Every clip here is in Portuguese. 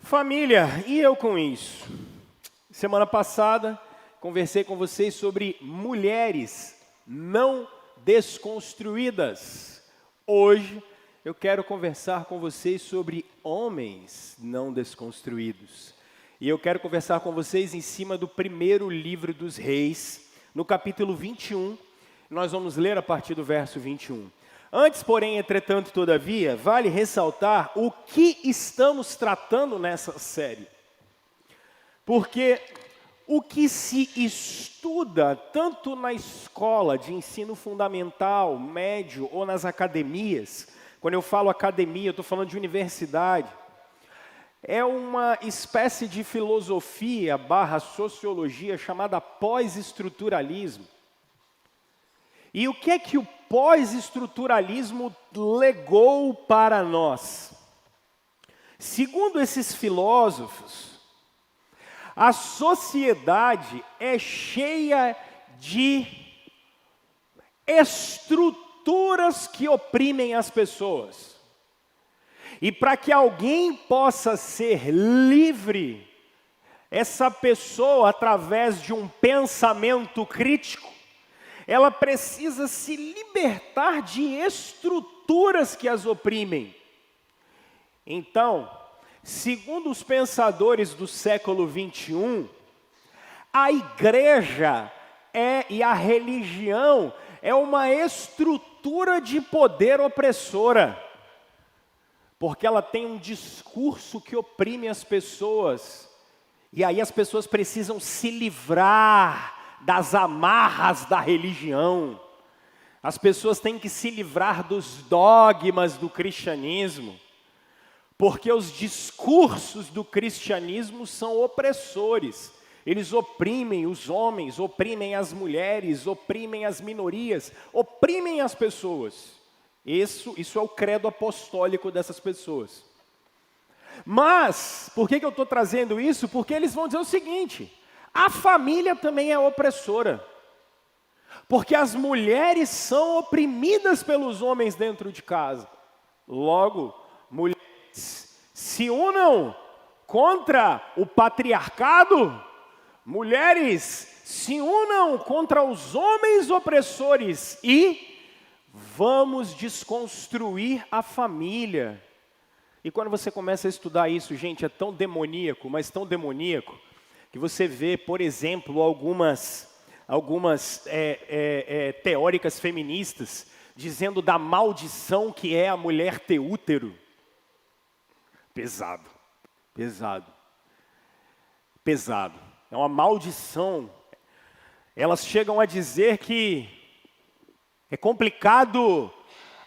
Família, e eu com isso? Semana passada, conversei com vocês sobre mulheres não desconstruídas. Hoje, eu quero conversar com vocês sobre homens não desconstruídos. E eu quero conversar com vocês em cima do primeiro livro dos Reis, no capítulo 21. Nós vamos ler a partir do verso 21. Antes, porém, entretanto, todavia, vale ressaltar o que estamos tratando nessa série. Porque o que se estuda tanto na escola de ensino fundamental, médio ou nas academias, quando eu falo academia, eu estou falando de universidade, é uma espécie de filosofia / sociologia chamada pós-estruturalismo. E o que é que o pós-estruturalismo legou para nós? Segundo esses filósofos, a sociedade é cheia de estruturas que oprimem as pessoas. E para que alguém possa ser livre, essa pessoa, através de um pensamento crítico, ela precisa se libertar de estruturas que as oprimem. Então, segundo os pensadores do século 21, a igreja e a religião é uma estrutura de poder opressora, porque ela tem um discurso que oprime as pessoas, e aí as pessoas precisam se livrar das amarras da religião. As pessoas têm que se livrar dos dogmas do cristianismo, porque os discursos do cristianismo são opressores. Eles oprimem os homens, oprimem as mulheres, oprimem as minorias, oprimem as pessoas. Isso é o credo apostólico dessas pessoas. Mas, por que eu estou trazendo isso? Porque eles vão dizer o seguinte: a família também é opressora, porque as mulheres são oprimidas pelos homens dentro de casa. Logo, mulheres, se unam contra o patriarcado, mulheres, se unam contra os homens opressores e vamos desconstruir a família. E quando você começa a estudar isso, gente, é tão demoníaco, mas tão demoníaco, que você vê, por exemplo, algumas teóricas feministas dizendo da maldição que é a mulher ter útero. Pesado, pesado, pesado. É uma maldição. Elas chegam a dizer que é complicado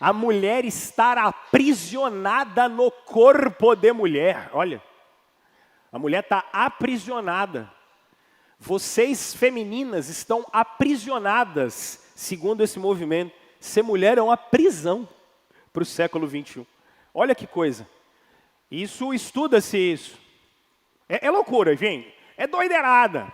a mulher estar aprisionada no corpo de mulher. Olha. A mulher está aprisionada. Vocês femininas estão aprisionadas, segundo esse movimento. Ser mulher é uma prisão para o século 21. Olha que coisa. Isso, estuda-se isso. É loucura, gente. É doideirada.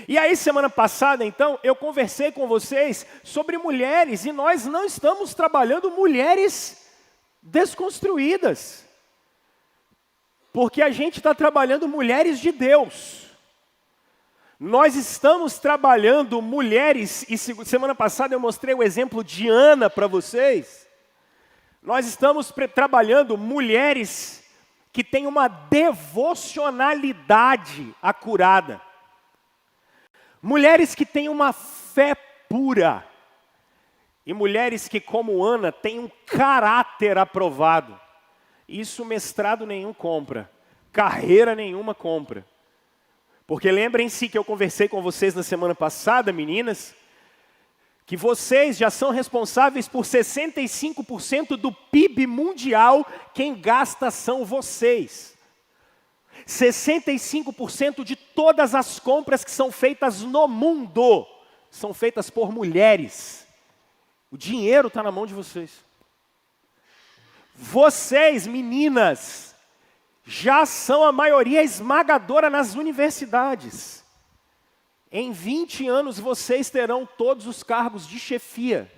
E aí, semana passada, então, eu conversei com vocês sobre mulheres. E nós não estamos trabalhando mulheres desconstruídas. Porque a gente está trabalhando mulheres de Deus. Nós estamos trabalhando mulheres, e semana passada eu mostrei o exemplo de Ana para vocês. Nós estamos trabalhando mulheres que têm uma devocionalidade acurada. Mulheres que têm uma fé pura. E mulheres que, como Ana, têm um caráter aprovado. Isso mestrado nenhum compra, carreira nenhuma compra. Porque lembrem-se que eu conversei com vocês na semana passada, meninas, que vocês já são responsáveis por 65% do PIB mundial, quem gasta são vocês. 65% de todas as compras que são feitas no mundo, são feitas por mulheres. O dinheiro está na mão de vocês. Vocês, meninas, já são a maioria esmagadora nas universidades. Em 20 anos, vocês terão todos os cargos de chefia.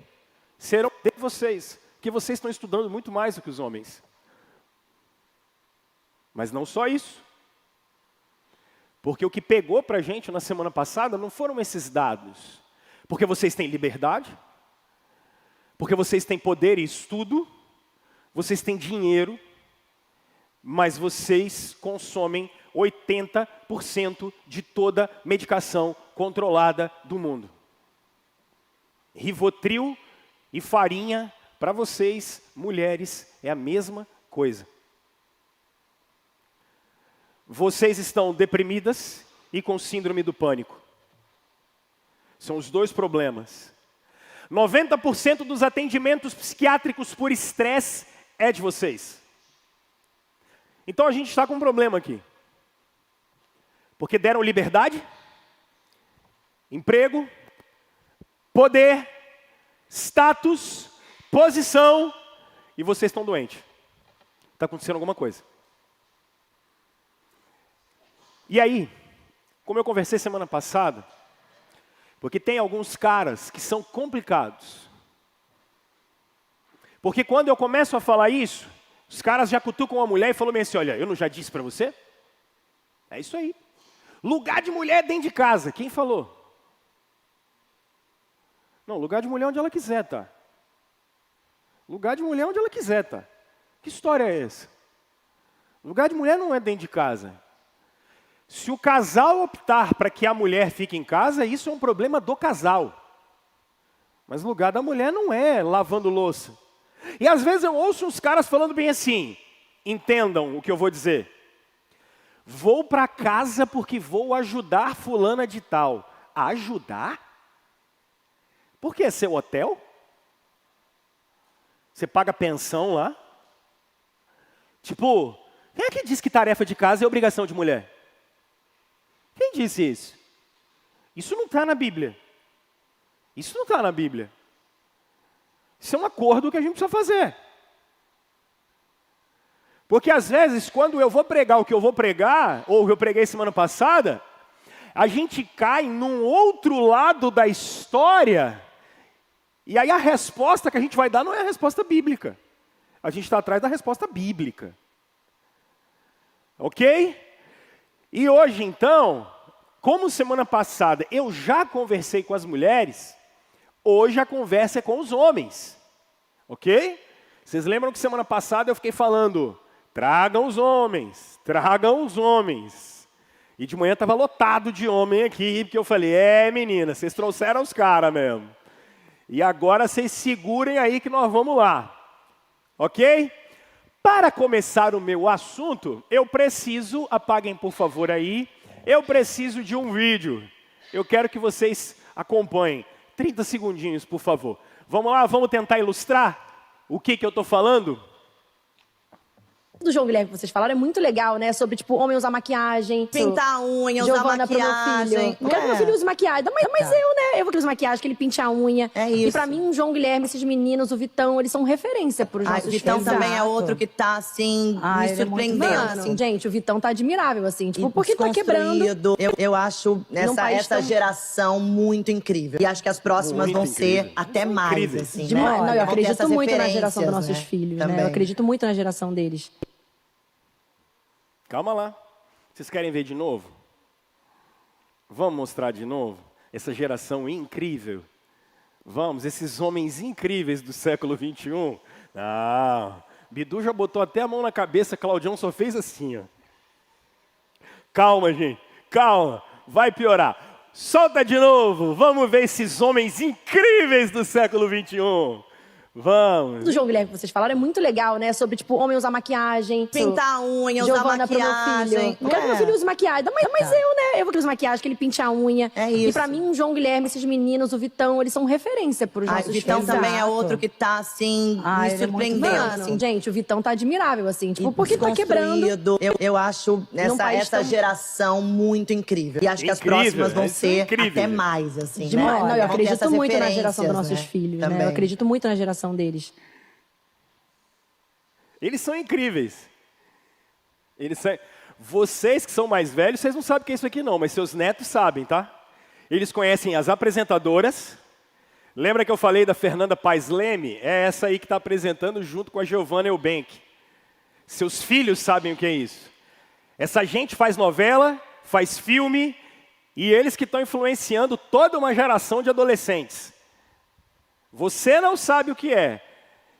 Serão de vocês, que vocês estão estudando muito mais do que os homens. Mas não só isso. Porque o que pegou para a gente na semana passada não foram esses dados. Porque vocês têm liberdade, porque vocês têm poder e estudo, vocês têm dinheiro, mas vocês consomem 80% de toda medicação controlada do mundo. Rivotril e farinha, para vocês, mulheres, é a mesma coisa. Vocês estão deprimidas e com síndrome do pânico. São os dois problemas. 90% dos atendimentos psiquiátricos por estresse é de vocês. Então a gente está com um problema aqui. Porque deram liberdade, emprego, poder, status, posição, e vocês estão doentes. Está acontecendo alguma coisa. E aí, como eu conversei semana passada, porque tem alguns caras que são complicados. Porque quando eu começo a falar isso, os caras já cutucam a mulher e falam assim, olha, eu não já disse para você? É isso aí. Lugar de mulher é dentro de casa. Quem falou? Não, lugar de mulher é onde ela quiser, tá? Lugar de mulher é onde ela quiser, tá? Que história é essa? Lugar de mulher não é dentro de casa. Se o casal optar para que a mulher fique em casa, isso é um problema do casal. Mas o lugar da mulher não é lavando louça. E às vezes eu ouço uns caras falando bem assim, entendam o que eu vou dizer. Vou para casa porque vou ajudar fulana de tal. Ajudar? Por que? É seu hotel? Você paga pensão lá? Tipo, quem é que diz que tarefa de casa é obrigação de mulher? Quem disse isso? Isso não está na Bíblia. Isso não está na Bíblia. Isso é um acordo que a gente precisa fazer. Porque às vezes, quando eu vou pregar o que eu vou pregar, ou eu preguei semana passada, a gente cai num outro lado da história, e aí a resposta que a gente vai dar não é a resposta bíblica. A gente está atrás da resposta bíblica. Ok? E hoje, então, como semana passada eu já conversei com as mulheres, hoje a conversa é com os homens. Ok? Vocês lembram que semana passada eu fiquei falando, tragam os homens, tragam os homens. E de manhã estava lotado de homem aqui, porque eu falei, menina, vocês trouxeram os caras mesmo. E agora vocês segurem aí que nós vamos lá. Ok? Para começar o meu assunto, eu preciso, apaguem por favor aí, eu preciso de um vídeo. Eu quero que vocês acompanhem. 30 segundinhos, por favor. Vamos lá, vamos tentar ilustrar o que eu estou falando? Do João Guilherme que vocês falaram é muito legal, né? Sobre, tipo, homem usar maquiagem. Pintar a unha, usar Giovana maquiagem. Pro meu filho. Não quero que meu filho use maquiagem. Mas eu, né? Eu vou querer usar maquiagem, que ele pinte a unha. É isso. E pra mim, o João Guilherme, esses meninos, o Vitão, eles são referência pros nossos O filhos. Vitão também é Exato. outro que tá, assim, me ele é muito surpreendendo. Mano, assim. gente, o Vitão tá admirável, assim. Tipo, E porque tá quebrando. desconstruído. Eu acho país essa tão- geração muito incrível. E acho que as próximas Muito vão incrível. ser até São mais, incríveis. assim, Demais. né? Não, eu Vão ter acredito essas muito na geração dos referências, nossos né? filhos, né? Também. Eu acredito muito na geração deles. Calma lá. Vocês querem ver de novo? Vamos mostrar de novo? Essa geração incrível. Vamos, esses homens incríveis do século 21. Não, Bidu já botou até a mão na cabeça, Claudião só fez assim, ó. Calma, gente, calma, vai piorar. Solta de novo, vamos ver esses homens incríveis do século 21. Vamos. Do João Guilherme que vocês falaram é muito legal, né? Sobre, tipo, homem usar maquiagem. Pintar a unha, usar Giovana Pro meu maquiagem. filho. Não quero que meu filho use maquiagem. Mas eu, né? Eu vou querer usar maquiagem, que ele pinte a unha. É E isso. pra mim, o João Guilherme, esses meninos, o Vitão, eles são referência pros O nossos Vitão filhos. também é Exato. outro que tá, assim, me ele é muito surpreendendo. Mano, assim. gente, o Vitão tá admirável, assim. Tipo, E porque tá quebrando. desconstruído. Eu acho país essa tão- geração muito incrível. E acho que as Incrível, próximas vão isso é ser incrível, até gente. mais, assim, Demais. né? Não, eu Vão ter acredito essas muito na geração dos referências, nossos filhos, né? Também. Eu acredito muito na geração deles. Eles são incríveis. Vocês que são mais velhos, vocês não sabem o que é isso aqui não, mas seus netos sabem, tá? Eles conhecem as apresentadoras. Lembra que eu falei da Fernanda Paes Leme? É essa aí que está apresentando junto com a Giovanna Eubank. Seus filhos sabem o que é isso. Essa gente faz novela, faz filme, e eles que estão influenciando toda uma geração de adolescentes. Você não sabe o que é.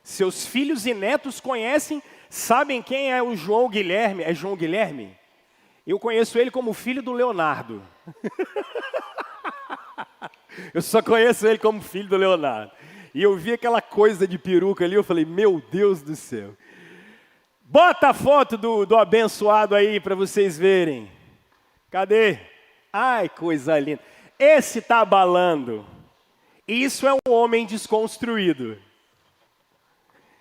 Seus filhos e netos conhecem, sabem quem é o João Guilherme. É João Guilherme? Eu conheço ele como filho do Leonardo. Eu só conheço ele como filho do Leonardo. E eu vi aquela coisa de peruca ali, eu falei, meu Deus do céu. Bota a foto do abençoado aí para vocês verem. Cadê? Ai, coisa linda. Esse está abalando. Isso é um homem desconstruído.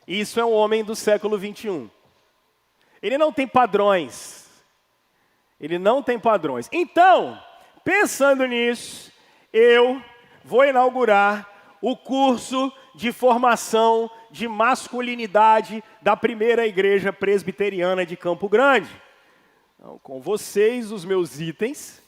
Isso é um homem do século 21. Ele não tem padrões. Ele não tem padrões. Então, pensando nisso, eu vou inaugurar o curso de formação de masculinidade da primeira igreja presbiteriana de Campo Grande. Então, com vocês, os meus itens.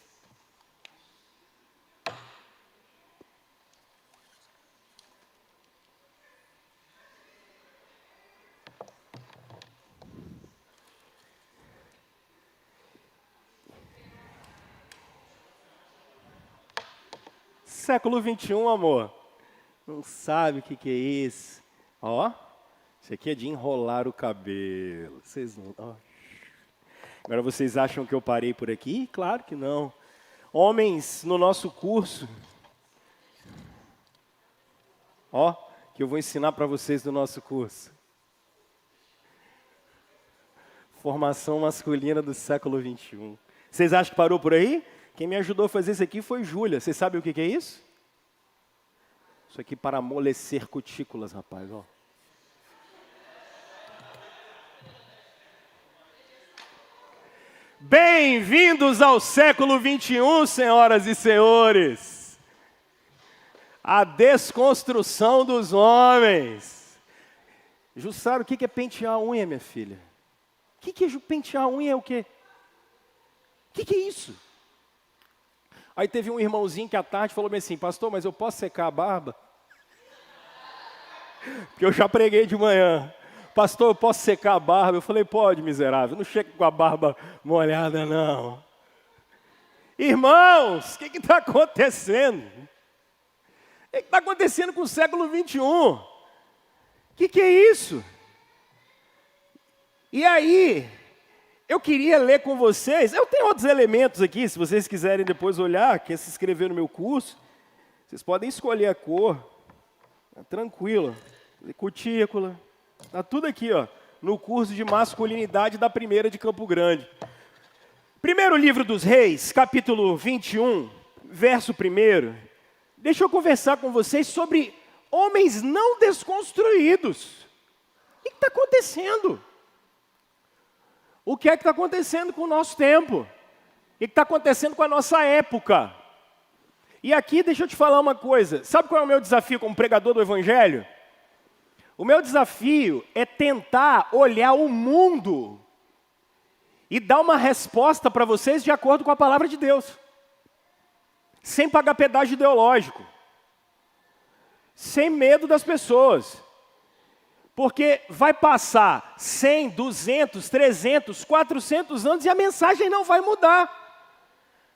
Século 21, amor. Não sabe o que é isso. Ó, isso aqui é de enrolar o cabelo. Vocês não... Ó. Agora vocês acham que eu parei por aqui? Claro que não. Homens, no nosso curso, ó, que eu vou ensinar para vocês no nosso curso. Formação masculina do século 21. Vocês acham que parou por aí? Quem me ajudou a fazer isso aqui foi Júlia. Vocês sabem o que é isso? Isso aqui para amolecer cutículas, rapaz. Ó. Bem-vindos ao século 21, senhoras e senhores. A desconstrução dos homens. Jussara, o que é pentear a unha, minha filha? O que é pentear a unha? É o quê? O que é isso? Aí teve um irmãozinho que à tarde falou assim, pastor, mas eu posso secar a barba? Porque eu já preguei de manhã. Pastor, eu posso secar a barba? Eu falei, pode, miserável, não chega com a barba molhada, não. Irmãos, o que está acontecendo? O que está acontecendo com o século 21? O que é isso? E aí, eu queria ler com vocês, eu tenho outros elementos aqui, se vocês quiserem depois olhar, quer se inscrever no meu curso, vocês podem escolher a cor, tranquilo, cutícula, está tudo aqui, ó, no curso de masculinidade da primeira de Campo Grande. Primeiro livro dos Reis, capítulo 21, verso 1, deixa eu conversar com vocês sobre homens não desconstruídos. O que está acontecendo? O que é que está acontecendo com o nosso tempo? O que está acontecendo com a nossa época? E aqui, deixa eu te falar uma coisa. Sabe qual é o meu desafio como pregador do Evangelho? O meu desafio é tentar olhar o mundo e dar uma resposta para vocês de acordo com a palavra de Deus. Sem pagar pedágio ideológico. Sem medo das pessoas. Porque vai passar 100, 200, 300, 400 anos e a mensagem não vai mudar.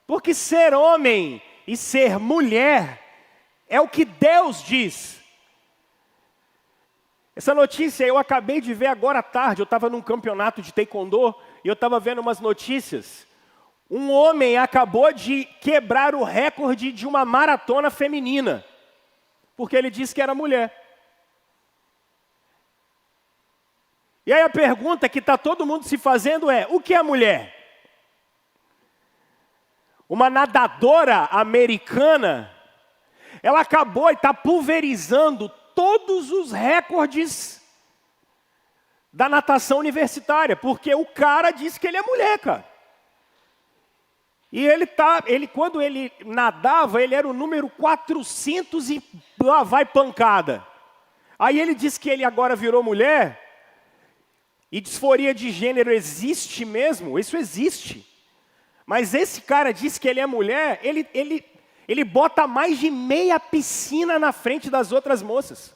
Porque ser homem e ser mulher é o que Deus diz. Essa notícia eu acabei de ver agora à tarde. Eu estava num campeonato de taekwondo e eu estava vendo umas notícias. Um homem acabou de quebrar o recorde de uma maratona feminina. Porque ele disse que era mulher. E aí a pergunta que está todo mundo se fazendo é, o que é mulher? Uma nadadora americana, ela acabou e está pulverizando todos os recordes da natação universitária, porque o cara disse que ele é mulher, cara. E quando ele nadava, ele era o número 400 e lá vai pancada. Aí ele disse que ele agora virou mulher. E disforia de gênero existe mesmo? Isso existe. Mas esse cara diz que ele é mulher, ele bota mais de meia piscina na frente das outras moças.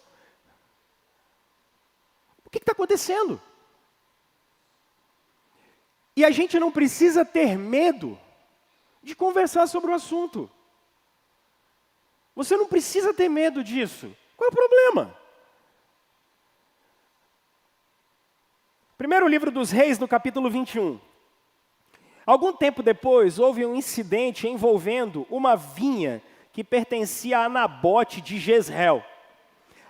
O que está acontecendo? E a gente não precisa ter medo de conversar sobre o assunto. Você não precisa ter medo disso. Qual é o problema? Primeiro livro dos Reis, no capítulo 21. Algum tempo depois, houve um incidente envolvendo uma vinha que pertencia a Nabote de Jezreel.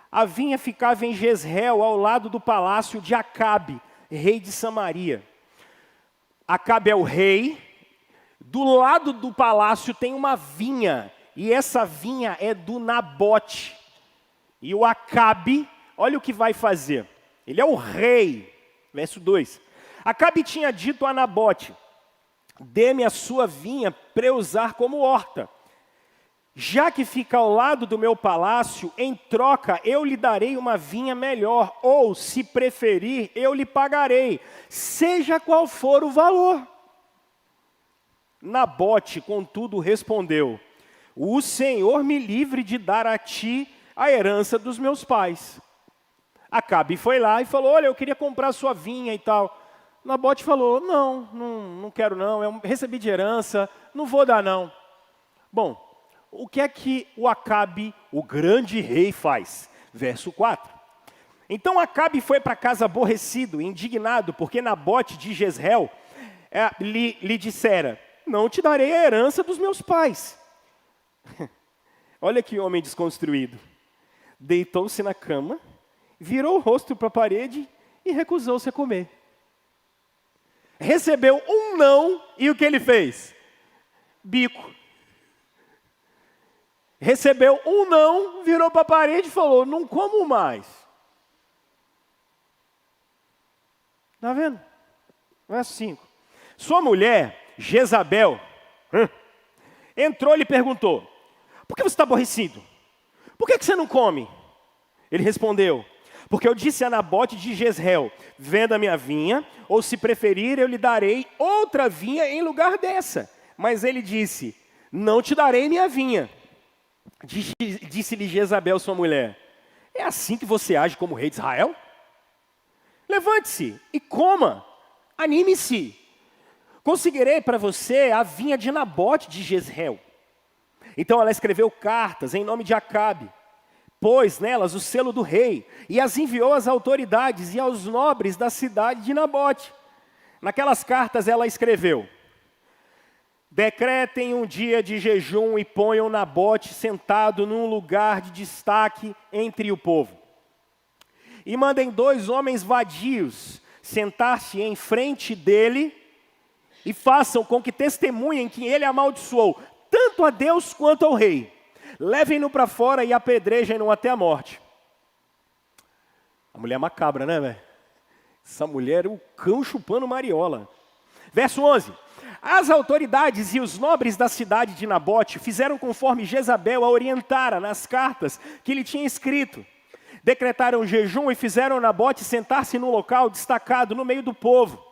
A vinha ficava em Jezreel, ao lado do palácio de Acabe, rei de Samaria. Acabe é o rei, do lado do palácio tem uma vinha, e essa vinha é do Nabote. E o Acabe, olha o que vai fazer. Ele é o rei. Verso 2. Acabe tinha dito a Nabote: dê-me a sua vinha para eu usar como horta. Já que fica ao lado do meu palácio, em troca eu lhe darei uma vinha melhor, ou, se preferir, eu lhe pagarei, seja qual for o valor. Nabote, contudo, respondeu: o Senhor me livre de dar a ti a herança dos meus pais. Acabe foi lá e falou: olha, eu queria comprar sua vinha e tal. Nabote falou: não quero não, eu recebi de herança, não vou dar não. Bom, o que é que o Acabe, o grande rei, faz? Verso 4. Então Acabe foi para casa aborrecido, indignado, porque Nabote de Jezreel lhe dissera: não te darei a herança dos meus pais. Olha que homem desconstruído. Deitou-se na cama, virou o rosto para a parede e recusou-se a comer. Recebeu um não e o que ele fez? Bico. Recebeu um não, virou para a parede e falou: não como mais. Está vendo? Verso 5. Sua mulher, Jezabel, entrou e lhe perguntou: por que você está aborrecido? Por que você não come? Ele respondeu: porque eu disse a Nabote de Jezreel: venda minha vinha, ou se preferir eu lhe darei outra vinha em lugar dessa. Mas ele disse: não te darei minha vinha. Disse-lhe Jezabel, sua mulher: é assim que você age como rei de Israel? Levante-se e coma, anime-se. Conseguirei para você a vinha de Nabote de Jezreel. Então ela escreveu cartas em nome de Acabe, pôs nelas o selo do rei e as enviou às autoridades e aos nobres da cidade de Nabote. Naquelas cartas ela escreveu: decretem um dia de jejum e ponham Nabote sentado num lugar de destaque entre o povo. E mandem 2 homens vadios sentar-se em frente dele e façam com que testemunhem que ele amaldiçoou tanto a Deus quanto ao rei. Levem-no para fora e apedrejem-no até a morte. A mulher é macabra, né, velho? Essa mulher é o cão chupando mariola. Verso 11. As autoridades e os nobres da cidade de Nabote fizeram conforme Jezabel a orientara nas cartas que lhe tinha escrito. Decretaram jejum e fizeram Nabote sentar-se num local destacado no meio do povo.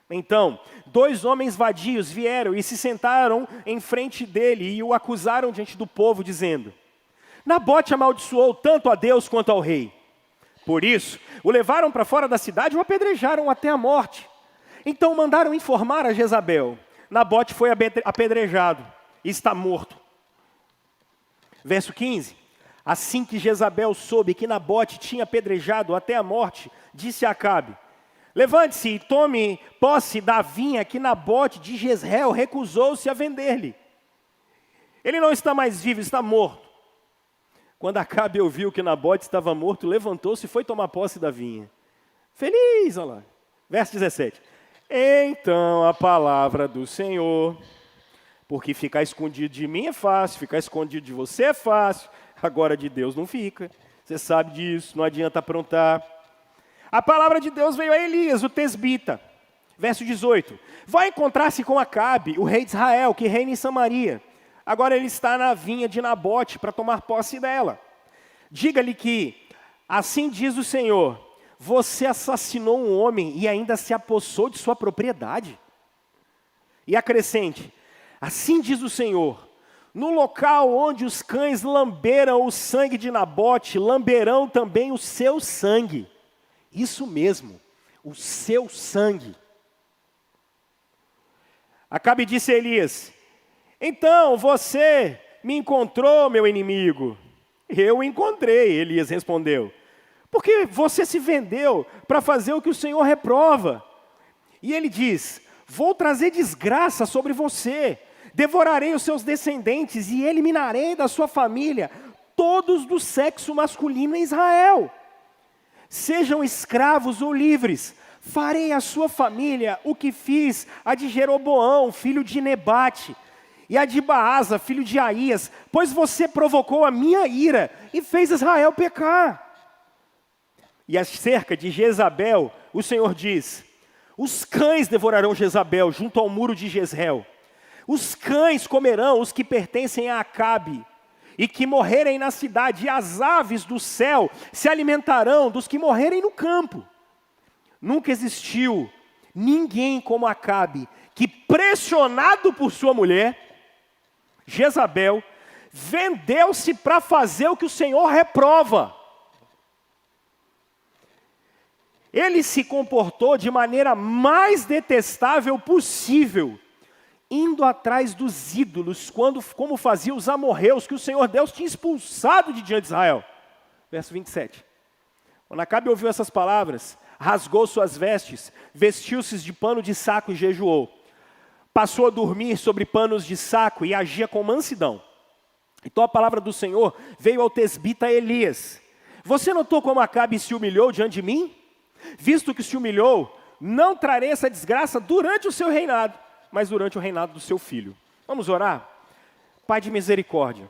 Então, 2 homens vadios vieram e se sentaram em frente dele e o acusaram diante do povo, dizendo: Nabote amaldiçoou tanto a Deus quanto ao rei. Por isso, o levaram para fora da cidade e o apedrejaram até a morte. Então mandaram informar a Jezabel: Nabote foi apedrejado e está morto. Verso 15. Assim que Jezabel soube que Nabote tinha apedrejado até a morte, disse a Acabe: levante-se e tome posse da vinha que Nabote de Jezreel recusou-se a vender-lhe. Ele não está mais vivo, está morto. Quando Acabe ouviu que Nabote estava morto, levantou-se e foi tomar posse da vinha. Feliz, olha lá. Verso 17. Então a palavra do Senhor, porque ficar escondido de mim é fácil, ficar escondido de você é fácil, agora de Deus não fica. Você sabe disso, não adianta aprontar. A palavra de Deus veio a Elias, o tesbita. Verso 18. Vai encontrar-se com Acabe, o rei de Israel, que reina em Samaria. Agora ele está na vinha de Nabote para tomar posse dela. Diga-lhe que, assim diz o Senhor: você assassinou um homem e ainda se apossou de sua propriedade. E acrescente: assim diz o Senhor: no local onde os cães lamberam o sangue de Nabote, lamberão também o seu sangue. Isso mesmo, o seu sangue. Acabe disse a Elias: Então você me encontrou, meu inimigo. Eu o encontrei, Elias respondeu. Porque você se vendeu para fazer o que o Senhor reprova. E ele diz, vou trazer desgraça sobre você. Devorarei os seus descendentes e eliminarei da sua família todos do sexo masculino em Israel. Sejam escravos ou livres, farei à sua família o que fiz a de Jeroboão, filho de Nebate, e a de Baasa, filho de Aías, pois você provocou a minha ira e fez Israel pecar. E acerca de Jezabel, o Senhor diz, os cães devorarão Jezabel junto ao muro de Jezreel. Os cães comerão os que pertencem a Acabe, e que morrerem na cidade, e as aves do céu se alimentarão dos que morrerem no campo. Nunca existiu ninguém como Acabe, que pressionado por sua mulher, Jezabel, vendeu-se para fazer o que o Senhor reprova. Ele se comportou de maneira mais detestável possível, indo atrás dos ídolos, como faziam os amorreus, que o Senhor Deus tinha expulsado de diante de Israel. Verso 27. Quando Acabe ouviu essas palavras, rasgou suas vestes, vestiu-se de pano de saco e jejuou. Passou a dormir sobre panos de saco e agia com mansidão. Então a palavra do Senhor veio ao tesbita Elias. Você notou como Acabe se humilhou diante de mim? Visto que se humilhou, não trarei essa desgraça durante o seu reinado, mas durante o reinado do seu filho. Vamos orar? Pai de misericórdia,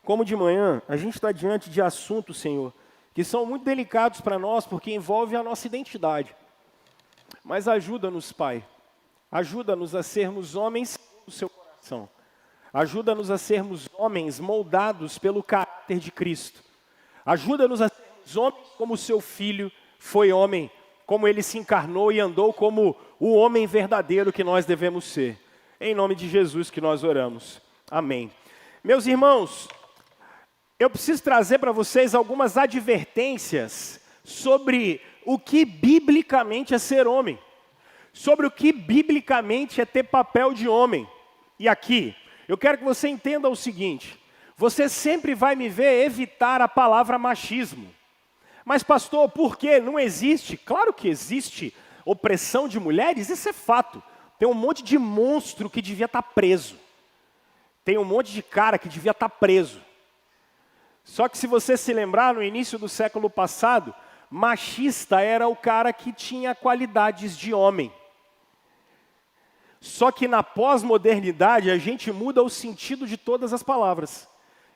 como de manhã, a gente está diante de assuntos, Senhor, que são muito delicados para nós, porque envolvem a nossa identidade. Mas ajuda-nos, Pai. Ajuda-nos a sermos homens do seu coração. Ajuda-nos a sermos homens moldados pelo caráter de Cristo. Ajuda-nos a sermos homens como o seu Filho foi homem, como ele se encarnou e andou como o homem verdadeiro que nós devemos ser. Em nome de Jesus que nós oramos. Amém. Meus irmãos, eu preciso trazer para vocês algumas advertências sobre o que biblicamente é ser homem. Sobre o que biblicamente é ter papel de homem. E aqui, eu quero que você entenda o seguinte. Você sempre vai me ver evitar a palavra machismo. Mas pastor, por quê? Não existe? Claro que existe opressão de mulheres, isso é fato. Tem um monte de monstro que devia estar preso. Tem um monte de cara que devia estar preso. Só que se você se lembrar, no início do século passado, machista era o cara que tinha qualidades de homem. Só que na pós-modernidade a gente muda o sentido de todas as palavras.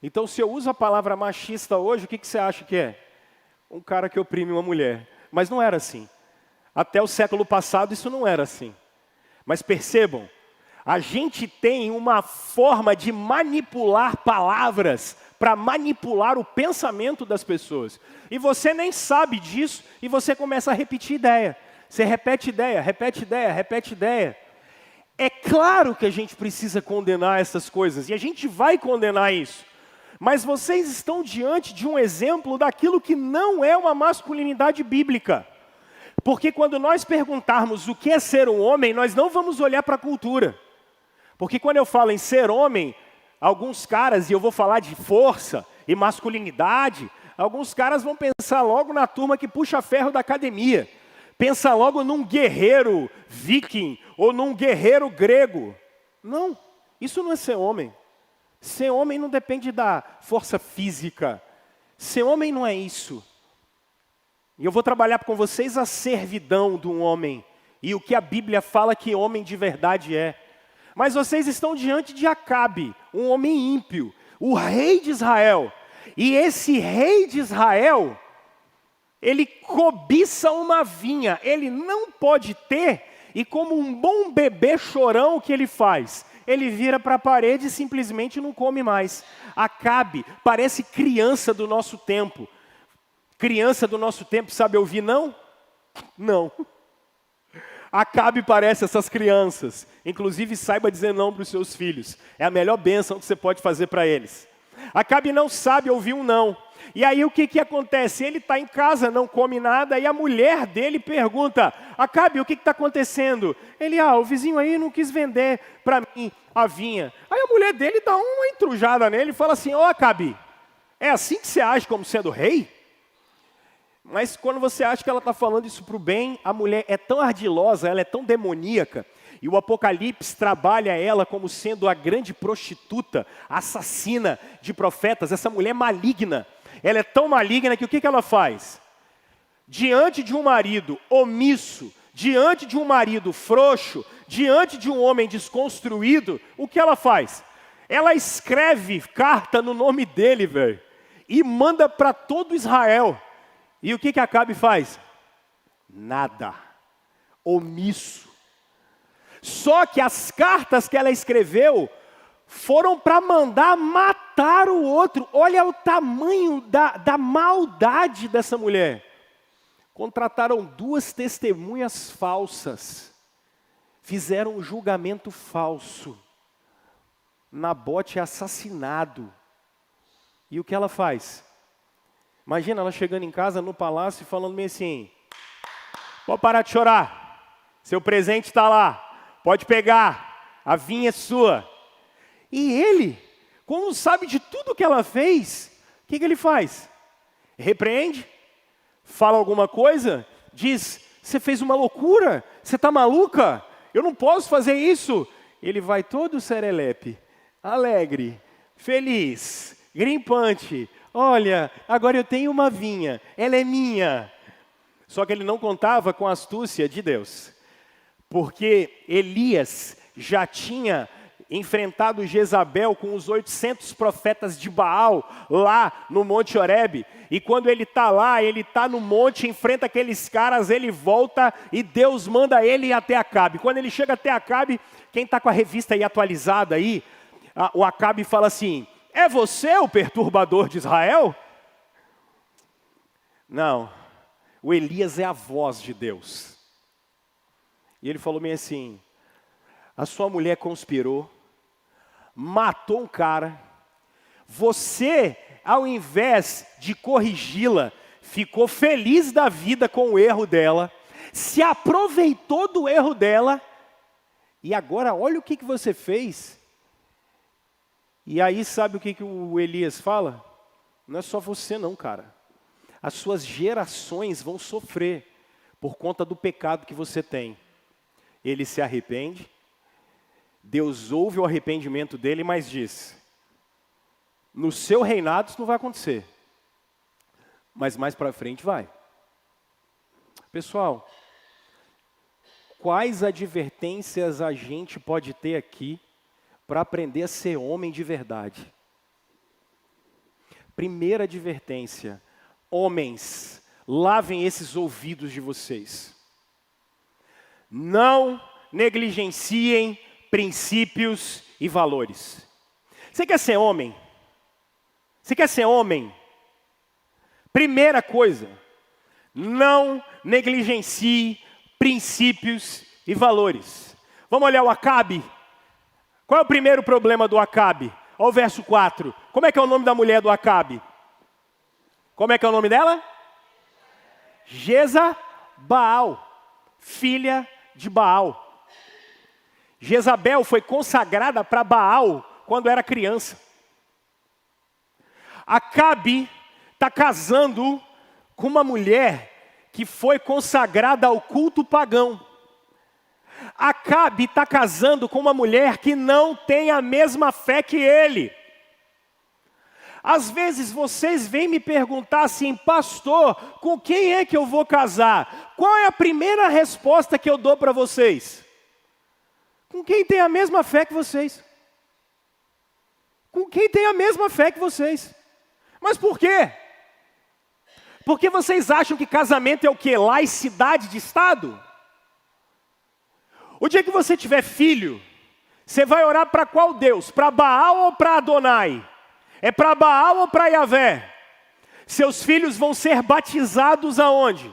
Então se eu uso a palavra machista hoje, o que você acha que é? Um cara que oprime uma mulher. Mas não era assim. Até o século passado isso não era assim. Mas percebam, a gente tem uma forma de manipular palavras para manipular o pensamento das pessoas. E você nem sabe disso e você começa a repetir ideia. Você repete ideia, repete ideia, repete ideia. É claro que a gente precisa condenar essas coisas e a gente vai condenar isso. Mas vocês estão diante de um exemplo daquilo que não é uma masculinidade bíblica. Porque quando nós perguntarmos o que é ser um homem, nós não vamos olhar para a cultura. Porque quando eu falo em ser homem, alguns caras, e eu vou falar de força e masculinidade, alguns caras vão pensar logo na turma que puxa ferro da academia. Pensa logo num guerreiro viking ou num guerreiro grego. Não, isso não é ser homem. Ser homem não depende da força física. Ser homem não é isso. E eu vou trabalhar com vocês a servidão de um homem. E o que a Bíblia fala que homem de verdade é. Mas vocês estão diante de Acabe, um homem ímpio, o rei de Israel. E esse rei de Israel, ele cobiça uma vinha. Ele não pode ter, e como um bom bebê chorão, o que ele faz? Ele vira para a parede e simplesmente não come mais. Acabe parece criança do nosso tempo. Criança do nosso tempo sabe ouvir não? Não. Acabe parece essas crianças. Inclusive saiba dizer não para os seus filhos. É a melhor bênção que você pode fazer para eles. Acabe não sabe ouvir um não. E aí o que acontece? Ele está em casa, não come nada, e a mulher dele pergunta: Acabe, o que está acontecendo? Ele: o vizinho aí não quis vender para mim a vinha. Aí a mulher dele dá uma entrujada nele e fala assim: Acabe, é assim que você age como sendo rei? Mas quando você acha que ela está falando isso para o bem, a mulher é tão ardilosa, ela é tão demoníaca, e o Apocalipse trabalha ela como sendo a grande prostituta, assassina de profetas, essa mulher maligna. Ela é tão maligna que o que ela faz? Diante de um marido omisso, diante de um marido frouxo, diante de um homem desconstruído, o que ela faz? Ela escreve carta no nome dele, velho, e manda para todo Israel. E o que Acabe faz? Nada. Omisso. Só que as cartas que ela escreveu foram para mandar matar o outro. Olha o tamanho da maldade dessa mulher. Contrataram 2 testemunhas falsas. Fizeram um julgamento falso. Nabote é assassinado. E o que ela faz? Imagina ela chegando em casa, no palácio, e falando meio assim: pode parar de chorar, seu presente está lá, pode pegar, a vinha é sua. E ele, como sabe de tudo que ela fez, o que ele faz? Repreende, fala alguma coisa, diz: você fez uma loucura, você está maluca, eu não posso fazer isso. Ele vai todo serelepe, alegre, feliz, grimpante: olha, agora eu tenho uma vinha, ela é minha. Só que ele não contava com a astúcia de Deus, porque Elias já tinha enfrentado Jezabel com os 800 profetas de Baal lá no Monte Horebe. E quando ele está lá, ele está no monte, enfrenta aqueles caras, ele volta e Deus manda ele ir até Acabe. Quando ele chega até Acabe, quem está com a revista aí atualizada aí, o Acabe fala assim: é você o perturbador de Israel? Não, o Elias é a voz de Deus. E ele falou meio assim: a sua mulher conspirou, matou um cara, você, ao invés de corrigi-la, ficou feliz da vida com o erro dela, se aproveitou do erro dela, e agora olha o que você fez. E aí sabe o que o Elias fala? Não é só você não, cara. As suas gerações vão sofrer por conta do pecado que você tem. Ele se arrepende, Deus ouve o arrependimento dele, mas diz: no seu reinado isso não vai acontecer, mas mais para frente vai. Pessoal, quais advertências a gente pode ter aqui para aprender a ser homem de verdade? Primeira advertência: homens, lavem esses ouvidos de vocês. Não negligenciem princípios e valores. Você quer ser homem? Você quer ser homem? Primeira coisa, não negligencie princípios e valores. Vamos olhar o Acabe. Qual é o primeiro problema do Acabe? Olha o verso 4. Como é que é o nome da mulher do Acabe? Como é que é o nome dela? Jezabel, filha de Baal. Jezabel foi consagrada para Baal quando era criança. Acabe está casando com uma mulher que foi consagrada ao culto pagão. Acabe está casando com uma mulher que não tem a mesma fé que ele. Às vezes vocês vêm me perguntar assim: pastor, com quem é que eu vou casar? Qual é a primeira resposta que eu dou para vocês? Com quem tem a mesma fé que vocês. Com quem tem a mesma fé que vocês. Mas por quê? Porque vocês acham que casamento é o quê? Laicidade de Estado? O dia que você tiver filho, você vai orar para qual Deus? Para Baal ou para Adonai? É para Baal ou para Yahvé? Seus filhos vão ser batizados aonde?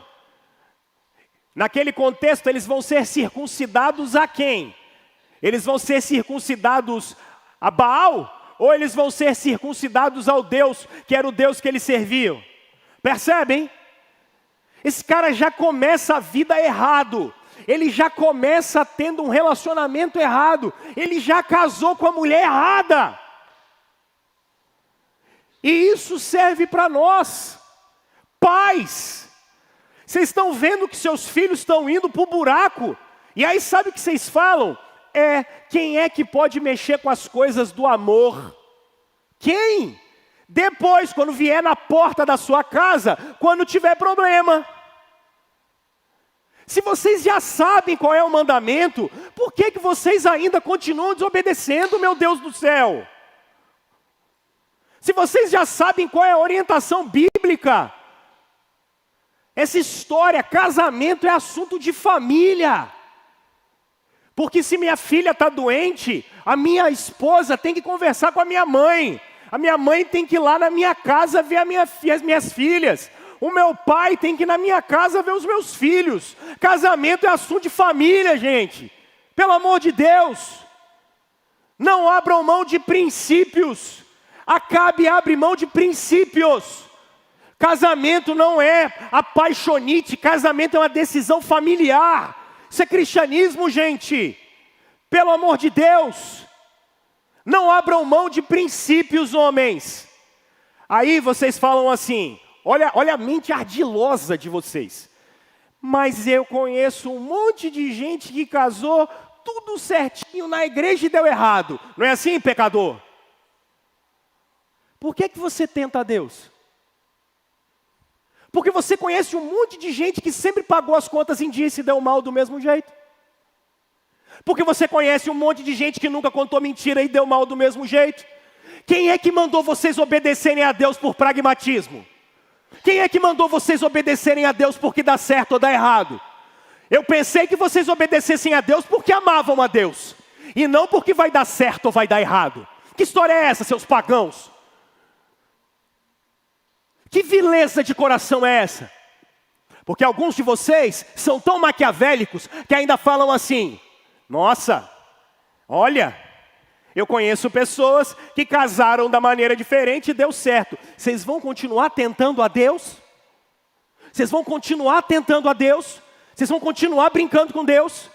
Naquele contexto, eles vão ser circuncidados a quem? Eles vão ser circuncidados a Baal ou eles vão ser circuncidados ao Deus, que era o Deus que eles serviam. Percebem? Esse cara já começa a vida errado. Ele já começa tendo um relacionamento errado. Ele já casou com a mulher errada. E isso serve para nós, pais. Vocês estão vendo que seus filhos estão indo para o buraco. E aí sabe o que vocês falam? Quem é que pode mexer com as coisas do amor? Quem? Depois, quando vier na porta da sua casa, quando tiver problema. Se vocês já sabem qual é o mandamento, por que vocês ainda continuam desobedecendo, meu Deus do céu? Se vocês já sabem qual é a orientação bíblica, essa história, casamento é assunto de família. Porque se minha filha está doente, a minha esposa tem que conversar com a minha mãe. A minha mãe tem que ir lá na minha casa ver as minhas filhas. O meu pai tem que ir na minha casa ver os meus filhos. Casamento é assunto de família, gente. Pelo amor de Deus. Não abram mão de princípios. Acabe abre mão de princípios. Casamento não é apaixonite. Casamento é uma decisão familiar. Isso é cristianismo, gente. Pelo amor de Deus. Não abram mão de princípios, homens. Aí vocês falam assim, olha a mente ardilosa de vocês. Mas eu conheço um monte de gente que casou tudo certinho na igreja e deu errado. Não é assim, pecador? Por que você tenta a Deus? Porque você conhece um monte de gente que sempre pagou as contas em dia e se deu mal do mesmo jeito. Porque você conhece um monte de gente que nunca contou mentira e deu mal do mesmo jeito. Quem é que mandou vocês obedecerem a Deus por pragmatismo? Quem é que mandou vocês obedecerem a Deus porque dá certo ou dá errado? Eu pensei que vocês obedecessem a Deus porque amavam a Deus. E não porque vai dar certo ou vai dar errado. Que história é essa, seus pagãos? Que vileza de coração é essa? Porque alguns de vocês são tão maquiavélicos que ainda falam assim, nossa, olha, eu conheço pessoas que casaram da maneira diferente e deu certo. Vocês vão continuar tentando a Deus? Vocês vão continuar tentando a Deus? Vocês vão continuar brincando com Deus?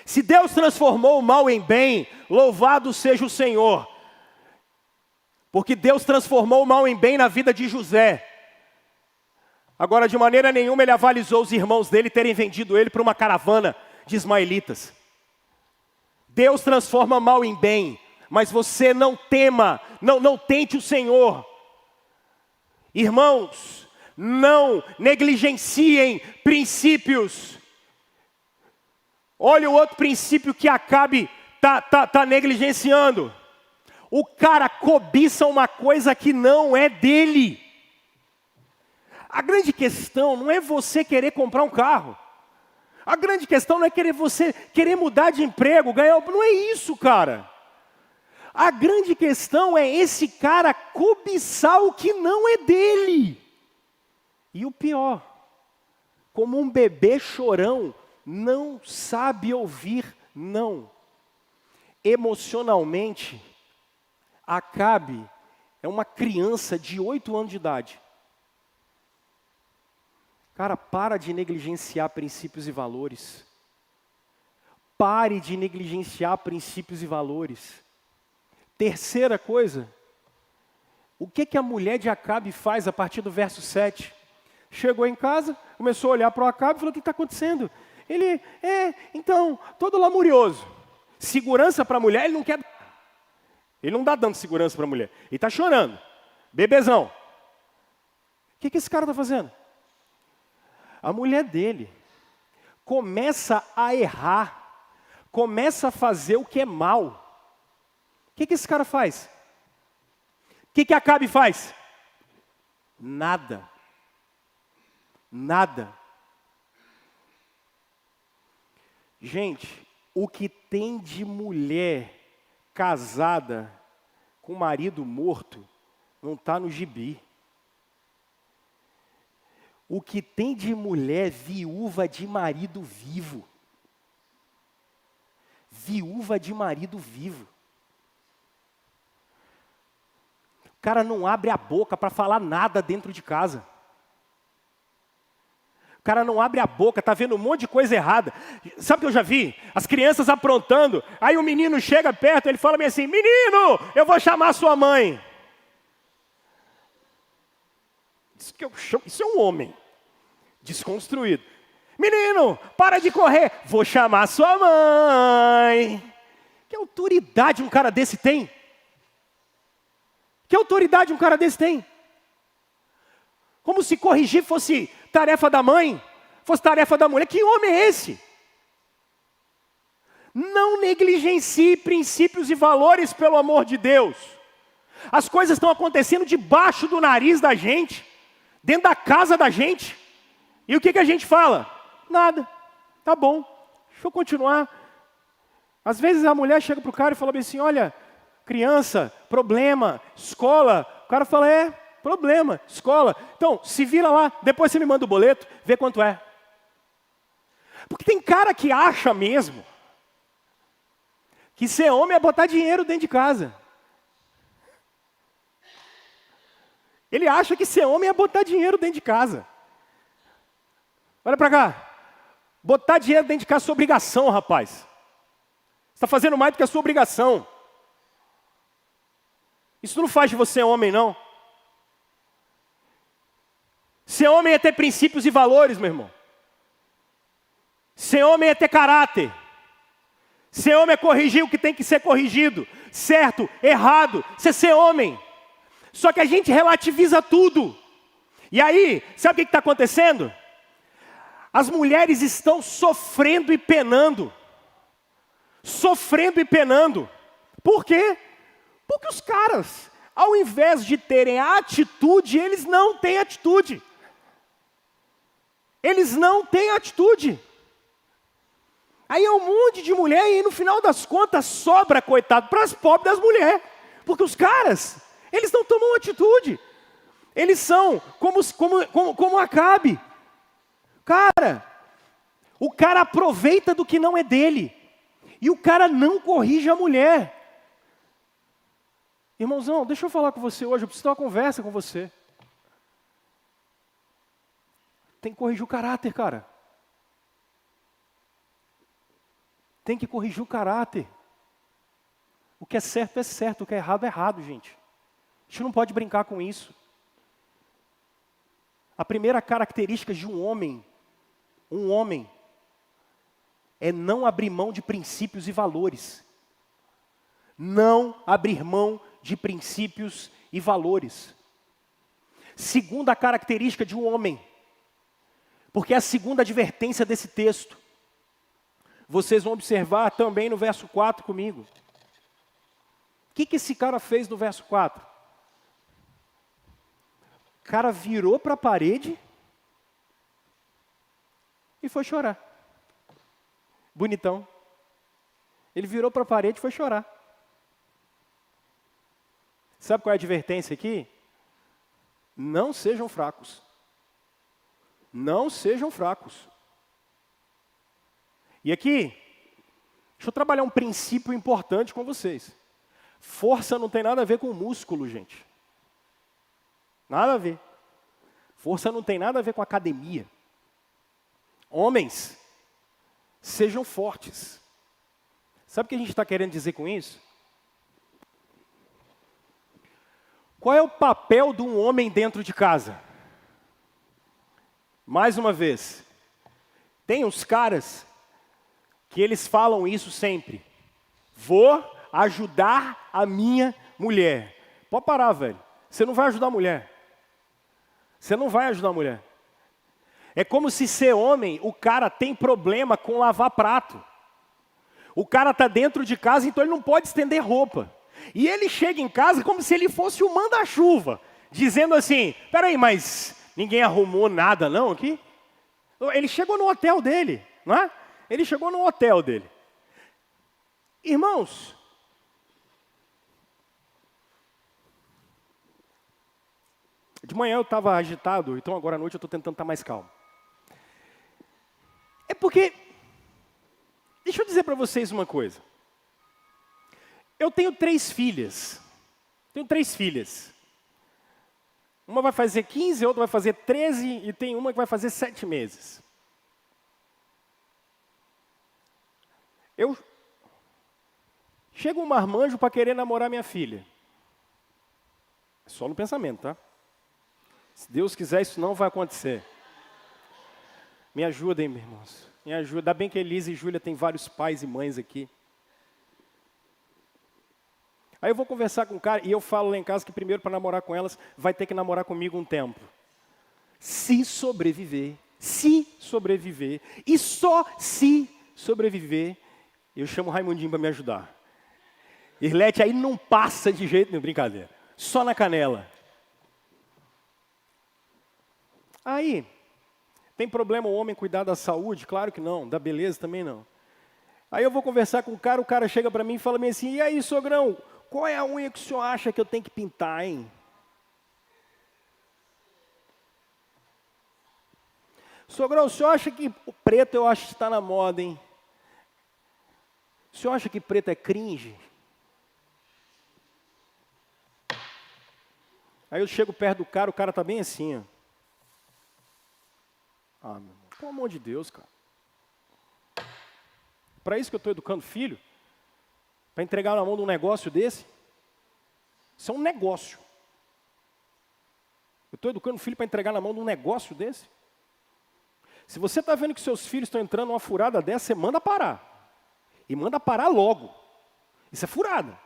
Se Deus transformou o mal em bem, louvado seja o Senhor. Porque Deus transformou o mal em bem na vida de José. Agora, de maneira nenhuma, ele avalizou os irmãos dele terem vendido ele para uma caravana de ismaelitas. Deus transforma mal em bem, mas você não tema, não tente o Senhor. Irmãos, não negligenciem princípios. Olha o outro princípio que Acabe tá negligenciando. O cara cobiça uma coisa que não é dele. A grande questão não é você querer comprar um carro. A grande questão não é você querer mudar de emprego, não é isso, cara. A grande questão é esse cara cobiçar o que não é dele. E o pior, como um bebê chorão, não sabe ouvir não. Emocionalmente, Acabe é uma criança de 8 anos de idade. Cara, para de negligenciar princípios e valores. Pare de negligenciar princípios e valores. Terceira coisa, o que a mulher de Acabe faz a partir do verso 7? Chegou em casa, começou a olhar para o Acabe e falou, o que está acontecendo? Ele então, todo lamurioso. Segurança para a mulher, ele não quer. Ele não dá dando segurança para a mulher. Ele está chorando. Bebezão. O que esse cara está fazendo? A mulher dele começa a errar. Começa a fazer o que é mal. O que esse cara faz? O que Acabe faz? Nada. Nada. Gente, o que tem de mulher casada com marido morto não está no gibi. O que tem de mulher viúva de marido vivo. Viúva de marido vivo. O cara não abre a boca para falar nada dentro de casa. O cara não abre a boca, está vendo um monte de coisa errada. Sabe o que eu já vi? As crianças aprontando, aí o menino chega perto, ele fala bem assim, menino, eu vou chamar sua mãe. Isso que eu chamo, isso é um homem desconstruído. Menino, para de correr, vou chamar sua mãe. Que autoridade um cara desse tem? Que autoridade um cara desse tem? Como se corrigir fosse tarefa da mãe, fosse tarefa da mulher. Que homem é esse? Não negligencie princípios e valores, pelo amor de Deus. As coisas estão acontecendo debaixo do nariz da gente, dentro da casa da gente. E o que a gente fala? Nada. Tá bom, deixa eu continuar. Às vezes a mulher chega para o cara e fala bem assim, olha, criança, problema, escola. O cara fala, problema, escola. Então, se vira lá, depois você me manda o boleto, vê quanto é. Porque tem cara que acha mesmo que ser homem é botar dinheiro dentro de casa. Ele acha que ser homem é botar dinheiro dentro de casa. Olha para cá. Botar dinheiro dentro de casa é sua obrigação, rapaz. Você está fazendo mais do que a sua obrigação. Isso não faz de você homem, não. Ser homem é ter princípios e valores, meu irmão. Ser homem é ter caráter. Ser homem é corrigir o que tem que ser corrigido. Certo, errado, isso é ser homem. Só que a gente relativiza tudo. E aí, sabe o que está acontecendo? As mulheres estão sofrendo e penando. Sofrendo e penando. Por quê? Porque os caras, ao invés de terem a atitude, eles não têm atitude. Eles não têm atitude. Aí é um monte de mulher e no final das contas sobra, coitado, para as pobres das mulheres. Porque os caras, eles não tomam atitude. Eles são como Acabe. Cara, o cara aproveita do que não é dele. E o cara não corrige a mulher. Irmãozão, deixa eu falar com você hoje, eu preciso ter uma conversa com você. Tem que corrigir o caráter, cara. Tem que corrigir o caráter. O que é certo, o que é errado, gente. A gente não pode brincar com isso. A primeira característica de um homem é não abrir mão de princípios e valores. Não abrir mão de princípios e valores. Segunda característica de um homem, porque é a segunda advertência desse texto. Vocês vão observar também no verso 4 comigo. O que esse cara fez no verso 4? O cara virou para a parede e foi chorar. Bonitão. Ele virou para a parede e foi chorar. Sabe qual é a advertência aqui? Não sejam fracos. Não sejam fracos. E aqui, deixa eu trabalhar um princípio importante com vocês. Força não tem nada a ver com músculo, gente. Nada a ver. Força não tem nada a ver com academia. Homens, sejam fortes. Sabe o que a gente está querendo dizer com isso? Qual é o papel de um homem dentro de casa? Mais uma vez, tem uns caras que eles falam isso sempre. Vou ajudar a minha mulher. Pode parar, velho. Você não vai ajudar a mulher. Você não vai ajudar a mulher. É como se ser homem, o cara tem problema com lavar prato. O cara está dentro de casa, então ele não pode estender roupa. E ele chega em casa como se ele fosse o manda-chuva, dizendo assim, peraí, mas ninguém arrumou nada não aqui? Ele chegou no hotel dele, não é? Ele chegou no hotel dele. Irmãos, de manhã eu estava agitado, então agora à noite eu estou tentando estar mais calmo. É porque, deixa eu dizer para vocês uma coisa. Eu tenho 3 filhas. Uma vai fazer 15, a outra vai fazer 13 e tem uma que vai fazer 7 meses. Chega um marmanjo para querer namorar minha filha. É só no pensamento, tá? Se Deus quiser, isso não vai acontecer. Me ajudem, meus irmãos. Me ajuda. Ainda bem que Elisa e Júlia têm vários pais e mães aqui. Aí eu vou conversar com o cara e eu falo lá em casa que primeiro para namorar com elas, vai ter que namorar comigo um tempo. Se sobreviver, e só se sobreviver, eu chamo o Raimundinho para me ajudar. Irlete aí não passa de jeito nenhum, brincadeira. Só na canela. Aí, tem problema o homem cuidar da saúde? Claro que não, da beleza também não. Aí eu vou conversar com o cara chega para mim e fala assim, e aí, sogrão, qual é a unha que o senhor acha que eu tenho que pintar, hein? Sogrão, o senhor acha que o preto eu acho que está na moda, hein? O senhor acha que preto é cringe? Aí eu chego perto do cara, o cara está bem assim, ó. Ah, meu irmão, pelo amor de Deus, cara. Para isso que eu estou educando filho? Para entregar na mão de um negócio desse? Isso é um negócio. Eu estou educando filho para entregar na mão de um negócio desse? Se você está vendo que seus filhos estão entrando numa furada dessa, você manda parar. E manda parar logo. Isso é furada.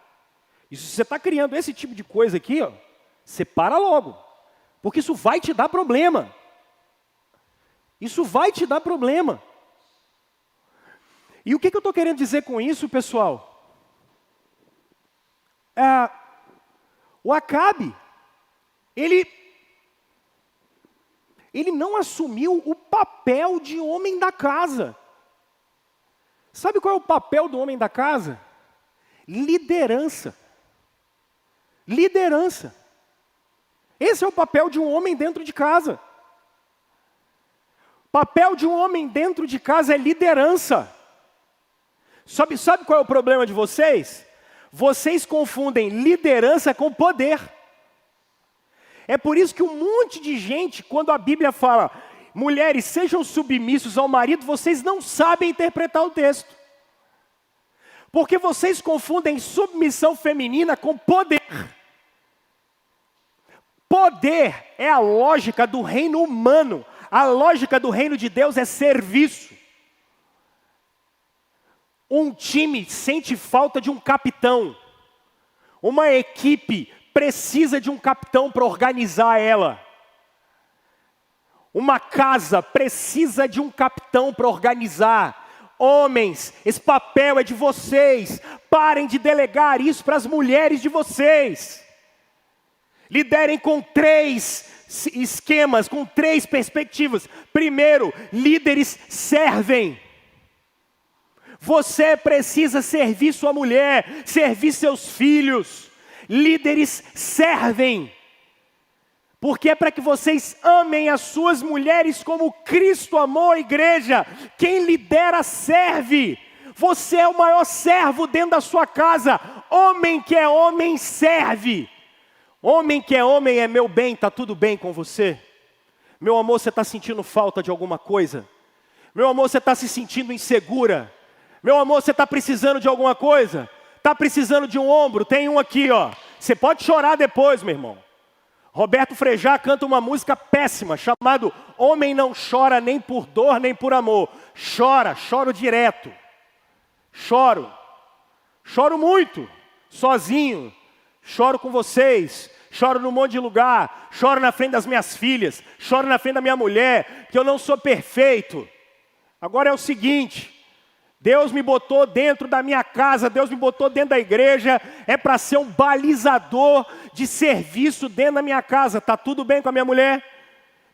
E se você está criando esse tipo de coisa aqui, ó, você para logo. Porque isso vai te dar problema. Isso vai te dar problema. E o que eu estou querendo dizer com isso, pessoal? O Acabe, ele não assumiu o papel de homem da casa. Sabe qual é o papel do homem da casa? Liderança. Liderança. Esse é o papel de um homem dentro de casa. O papel de um homem dentro de casa é liderança. Sabe qual é o problema de vocês? Vocês confundem liderança com poder. É por isso que um monte de gente, quando a Bíblia fala, mulheres sejam submissos ao marido, vocês não sabem interpretar o texto. Porque vocês confundem submissão feminina com poder. Poder é a lógica do reino humano. A lógica do reino de Deus é serviço. Um time sente falta de um capitão. Uma equipe precisa de um capitão para organizar ela. Uma casa precisa de um capitão para organizar. Homens, esse papel é de vocês. Parem de delegar isso para as mulheres de vocês. Liderem com 3 esquemas, com 3 perspectivas. Primeiro, líderes servem. Você precisa servir sua mulher, servir seus filhos. Líderes servem. Porque é para que vocês amem as suas mulheres como Cristo amou a igreja. Quem lidera serve. Você é o maior servo dentro da sua casa. Homem que é homem serve. Homem que é homem é meu bem, está tudo bem com você? Meu amor, você está sentindo falta de alguma coisa? Meu amor, você está se sentindo insegura? Meu amor, você está precisando de alguma coisa? Está precisando de um ombro? Tem um aqui, ó. Você pode chorar depois, meu irmão. Roberto Frejá canta uma música péssima, chamado Homem Não Chora Nem por Dor, Nem por Amor. Choro direto. Choro muito, sozinho. Choro com vocês, choro num monte de lugar, choro na frente das minhas filhas, choro na frente da minha mulher, que eu não sou perfeito. Agora é o seguinte, Deus me botou dentro da minha casa, Deus me botou dentro da igreja, é para ser um balizador de serviço dentro da minha casa. Está tudo bem com a minha mulher?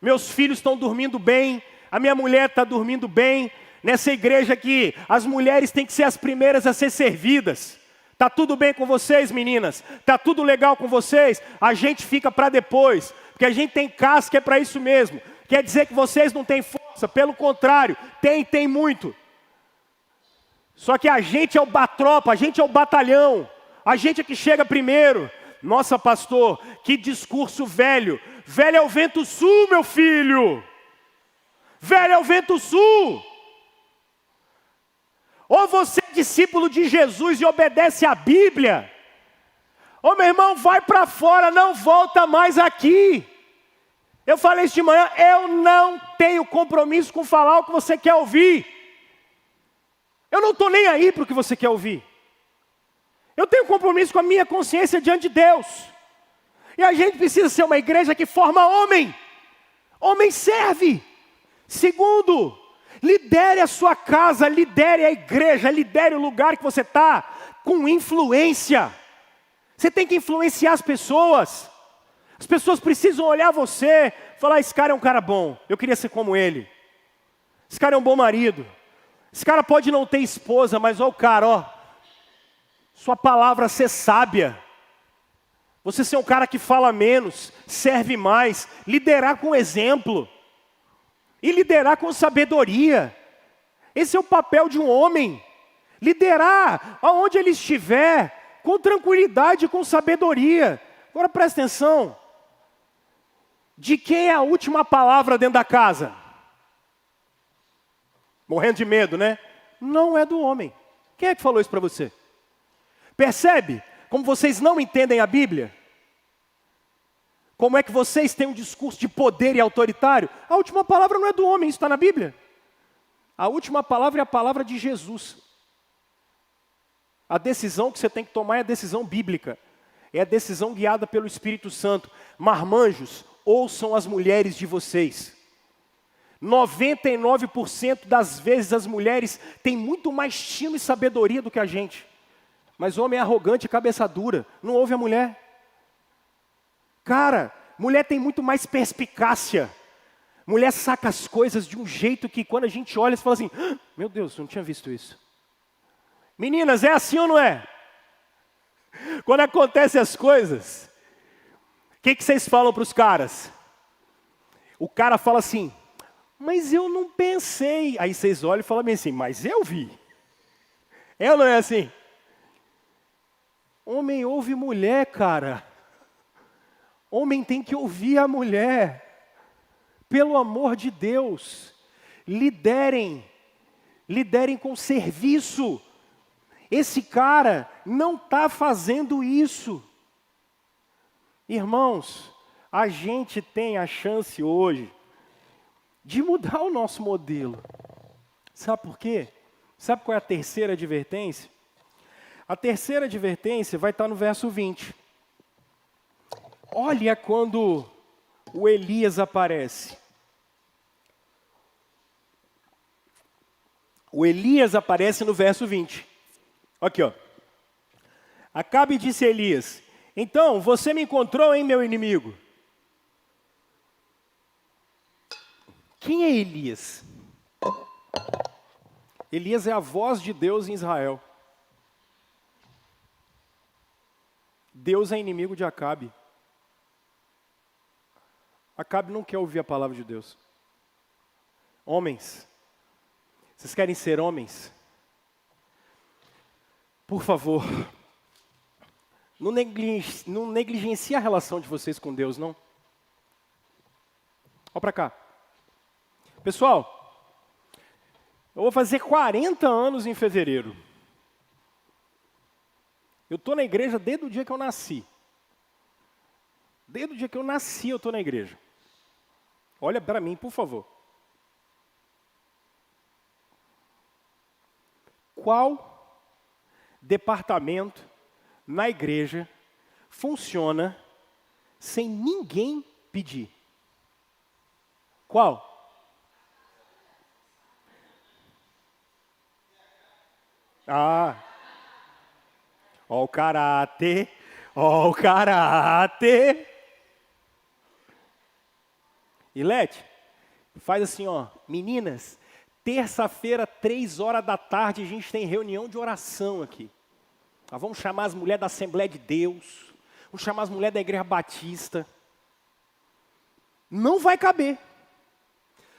Meus filhos estão dormindo bem, a minha mulher está dormindo bem. Nessa igreja aqui, as mulheres têm que ser as primeiras a ser servidas. Está tudo bem com vocês, meninas? Está tudo legal com vocês? A gente fica para depois, porque a gente tem casca, é para isso mesmo. Quer dizer que vocês não têm força, pelo contrário, tem muito. Só que a gente é a tropa, a gente é o batalhão, a gente é que chega primeiro. Nossa, pastor, que discurso velho. Velho é o vento sul, meu filho. Velho é o vento sul. Ou você é discípulo de Jesus e obedece à Bíblia, ou meu irmão, vai para fora, não volta mais aqui. Eu falei isso de manhã, eu não tenho compromisso com falar o que você quer ouvir. Eu não estou nem aí para o que você quer ouvir. Eu tenho compromisso com a minha consciência diante de Deus. E a gente precisa ser uma igreja que forma homem. Homem serve. Segundo, lidere a sua casa, lidere a igreja, lidere o lugar que você está com influência. Você tem que influenciar as pessoas. As pessoas precisam olhar você e falar, esse cara é um cara bom, eu queria ser como ele. Esse cara é um bom marido. Esse cara pode não ter esposa, mas ó o cara, ó. Sua palavra ser sábia. Você ser um cara que fala menos, serve mais, liderar com exemplo. E liderar com sabedoria. Esse é o papel de um homem. Liderar aonde ele estiver, com tranquilidade e com sabedoria. Agora presta atenção. De quem é a última palavra dentro da casa? Morrendo de medo, né? Não é do homem. Quem é que falou isso para você? Percebe como vocês não entendem a Bíblia? Como é que vocês têm um discurso de poder e autoritário? A última palavra não é do homem, isso está na Bíblia. A última palavra é a palavra de Jesus. A decisão que você tem que tomar é a decisão bíblica. É a decisão guiada pelo Espírito Santo. Marmanjos, ouçam as mulheres de vocês. 99% das vezes as mulheres têm muito mais tino e sabedoria do que a gente. Mas o homem é arrogante e cabeça dura. Não ouve a mulher. Cara, mulher tem muito mais perspicácia. Mulher saca as coisas de um jeito que quando a gente olha, você fala assim, ah, meu Deus, eu não tinha visto isso. Meninas, é assim ou não é? Quando acontecem as coisas, o que vocês falam para os caras? O cara fala assim, mas eu não pensei. Aí vocês olham e falam bem assim, mas eu vi. É ou não é assim? Homem ouve mulher, cara. Homem tem que ouvir a mulher. Pelo amor de Deus. Liderem com serviço. Esse cara não está fazendo isso. Irmãos, a gente tem a chance hoje de mudar o nosso modelo. Sabe por quê? Sabe qual é a terceira advertência? A terceira advertência vai estar no verso 20. Olha quando o Elias aparece. O Elias aparece no verso 20. Aqui, ó. Acabe disse a Elias, então, você me encontrou, hein, meu inimigo? Quem é Elias? Elias é a voz de Deus em Israel. Deus é inimigo de Acabe. Acabe não quer ouvir a palavra de Deus. Homens, vocês querem ser homens? Por favor, não negligencie a relação de vocês com Deus, não. Olha para cá. Pessoal, eu vou fazer 40 anos em fevereiro. Eu estou na igreja desde o dia que eu nasci. Desde o dia que eu nasci, eu estou na igreja. Olha para mim, por favor. Qual departamento na igreja funciona sem ninguém pedir? Qual? Ah, ó o caráter, ó o caráter. Ilete, faz assim, ó, meninas, terça-feira, 3h da tarde, a gente tem reunião de oração aqui. Nós vamos chamar as mulheres da Assembleia de Deus, vamos chamar as mulheres da Igreja Batista. Não vai caber.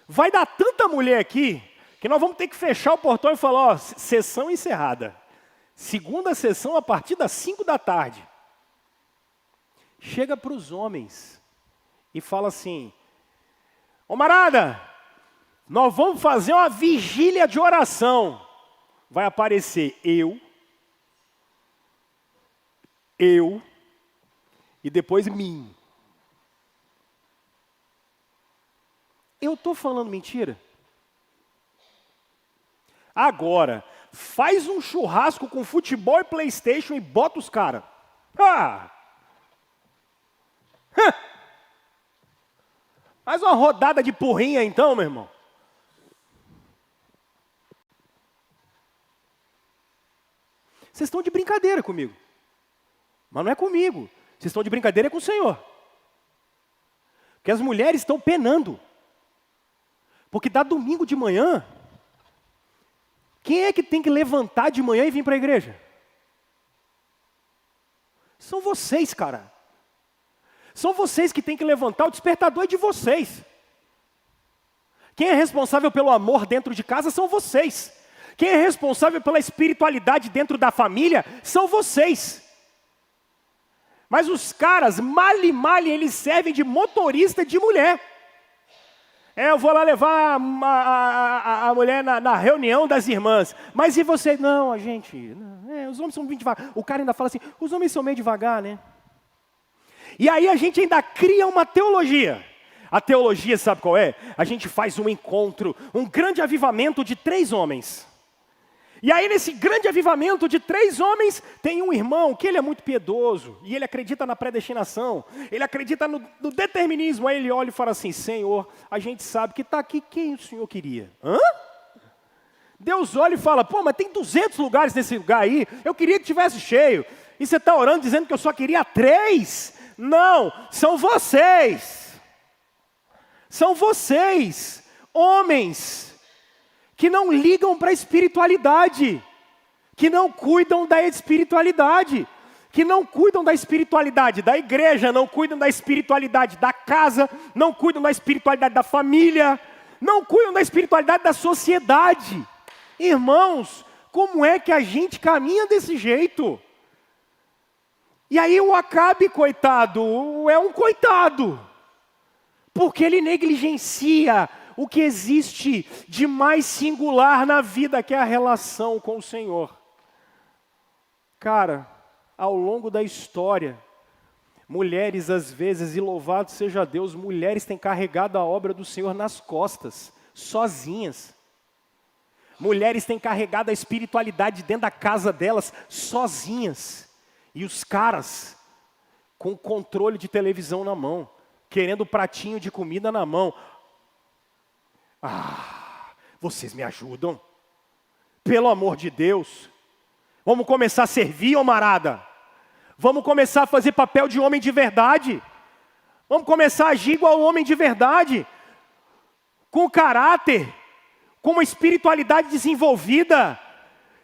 Vai dar tanta mulher aqui, que nós vamos ter que fechar o portão e falar, ó, sessão encerrada. Segunda sessão a partir das 5 da tarde. Chega para os homens e fala assim: ô Marada, nós vamos fazer uma vigília de oração. Vai aparecer eu e depois mim. Eu estou falando mentira? Agora, faz um churrasco com futebol e PlayStation e bota os caras. Faz uma rodada de porrinha então, meu irmão. Vocês estão de brincadeira comigo. Mas não é comigo. Vocês estão de brincadeira com o Senhor. Porque as mulheres estão penando. Porque dá domingo de manhã, quem é que tem que levantar de manhã e vir para a igreja? São vocês, cara. São vocês que têm que levantar, o despertador é de vocês. Quem é responsável pelo amor dentro de casa são vocês. Quem é responsável pela espiritualidade dentro da família são vocês. Mas os caras, mal e mal, eles servem de motorista de mulher. Eu vou lá levar a mulher na reunião das irmãs. Mas e você? Não, a gente... os homens são meio devagar. O cara ainda fala assim, os homens são meio devagar, né? E aí a gente ainda cria uma teologia. A teologia, sabe qual é? A gente faz um encontro, um grande avivamento de 3 homens. E aí nesse grande avivamento de 3 homens, tem um irmão que ele é muito piedoso, e ele acredita na predestinação, ele acredita no determinismo. Aí ele olha e fala assim, Senhor, a gente sabe que está aqui quem o Senhor queria. Hã? Deus olha e fala, pô, mas tem 200 lugares nesse lugar aí, eu queria que tivesse cheio. E você está orando dizendo que eu só queria 3? Não, são vocês. São vocês, homens, que não ligam para a espiritualidade, que não cuidam da espiritualidade, que não cuidam da espiritualidade da igreja, não cuidam da espiritualidade da casa, não cuidam da espiritualidade da família, não cuidam da espiritualidade da sociedade. Irmãos, como é que a gente caminha desse jeito? E aí o Acabe, coitado, é um coitado, porque ele negligencia o que existe de mais singular na vida, que é a relação com o Senhor. Cara, ao longo da história, mulheres às vezes, e louvado seja Deus, mulheres têm carregado a obra do Senhor nas costas, sozinhas. Mulheres têm carregado a espiritualidade dentro da casa delas, sozinhas. E os caras, com o controle de televisão na mão, querendo o pratinho de comida na mão. Vocês me ajudam? Pelo amor de Deus. Vamos começar a servir, ô Marada. Vamos começar a fazer papel de homem de verdade. Vamos começar a agir igual homem de verdade. Com caráter, com uma espiritualidade desenvolvida,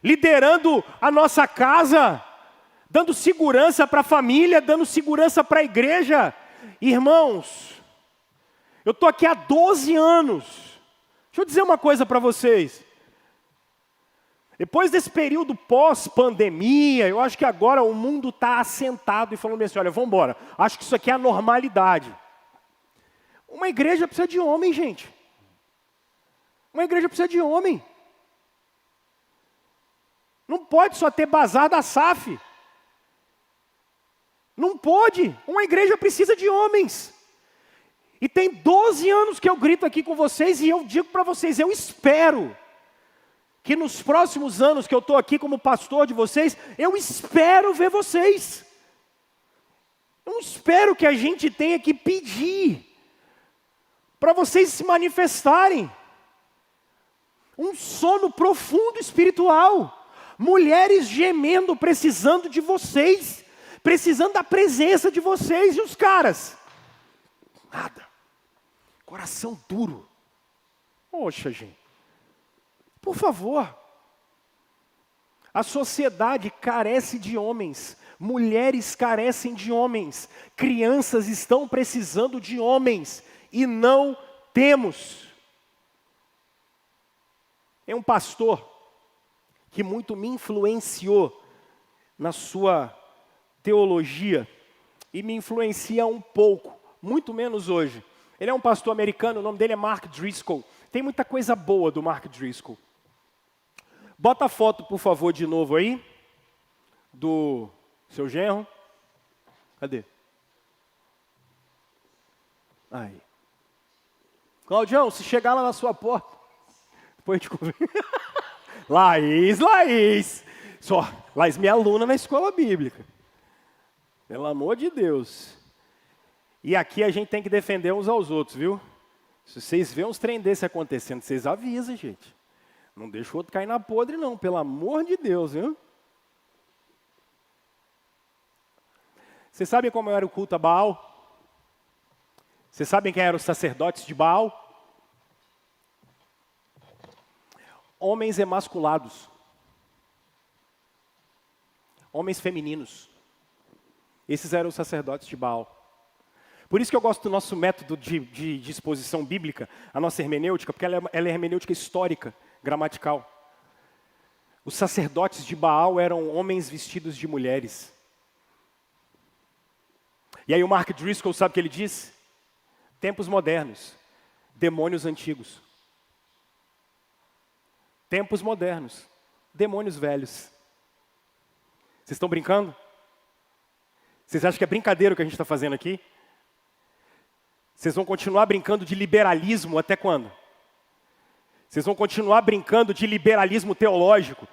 liderando a nossa casa, dando segurança para a família, dando segurança para a igreja. Irmãos, eu estou aqui há 12 anos. Deixa eu dizer uma coisa para vocês. Depois desse período pós-pandemia, eu acho que agora o mundo está assentado e falando assim, olha, vamos embora. Acho que isso aqui é a normalidade. Uma igreja precisa de homem, gente. Uma igreja precisa de homem. Não pode só ter bazar da SAF. Não pode. Uma igreja precisa de homens. E tem 12 anos que eu grito aqui com vocês e eu digo para vocês, eu espero que nos próximos anos que eu estou aqui como pastor de vocês, eu espero ver vocês. Eu não espero que a gente tenha que pedir para vocês se manifestarem. Um sono profundo espiritual. Mulheres gemendo, precisando de vocês. Precisando da presença de vocês. E os caras? Nada. Coração duro. Poxa, gente. Por favor. A sociedade carece de homens. Mulheres carecem de homens. Crianças estão precisando de homens. E não temos. É um pastor que muito me influenciou na sua teologia. E me influencia um pouco. muito menos hoje. Ele é um pastor americano, o nome dele é Mark Driscoll. Tem muita coisa boa do Mark Driscoll. Bota a foto, por favor, de novo aí, do seu genro. Cadê? Aí. Claudião, se chegar lá na sua porta, depois de comer. Laís. Laís, minha aluna na escola bíblica. Pelo amor de Deus. E aqui a gente tem que defender uns aos outros, viu? Se vocês vêem uns trem desse acontecendo, vocês avisam, gente. Não deixa o outro cair na podre, não. Pelo amor de Deus, viu? Vocês sabem como era o culto a Baal? Vocês sabem quem eram os sacerdotes de Baal? Homens emasculados. Homens femininos. Esses eram os sacerdotes de Baal. Por isso que eu gosto do nosso método de exposição bíblica, a nossa hermenêutica, porque ela é hermenêutica histórica, gramatical. Os sacerdotes de Baal eram homens vestidos de mulheres. E aí o Mark Driscoll, sabe o que ele diz? Tempos modernos, demônios antigos. Tempos modernos, demônios velhos. Vocês estão brincando? Vocês acham que é brincadeira o que a gente está fazendo aqui? Vocês vão continuar brincando de liberalismo até quando? Vocês vão continuar brincando de liberalismo teológico,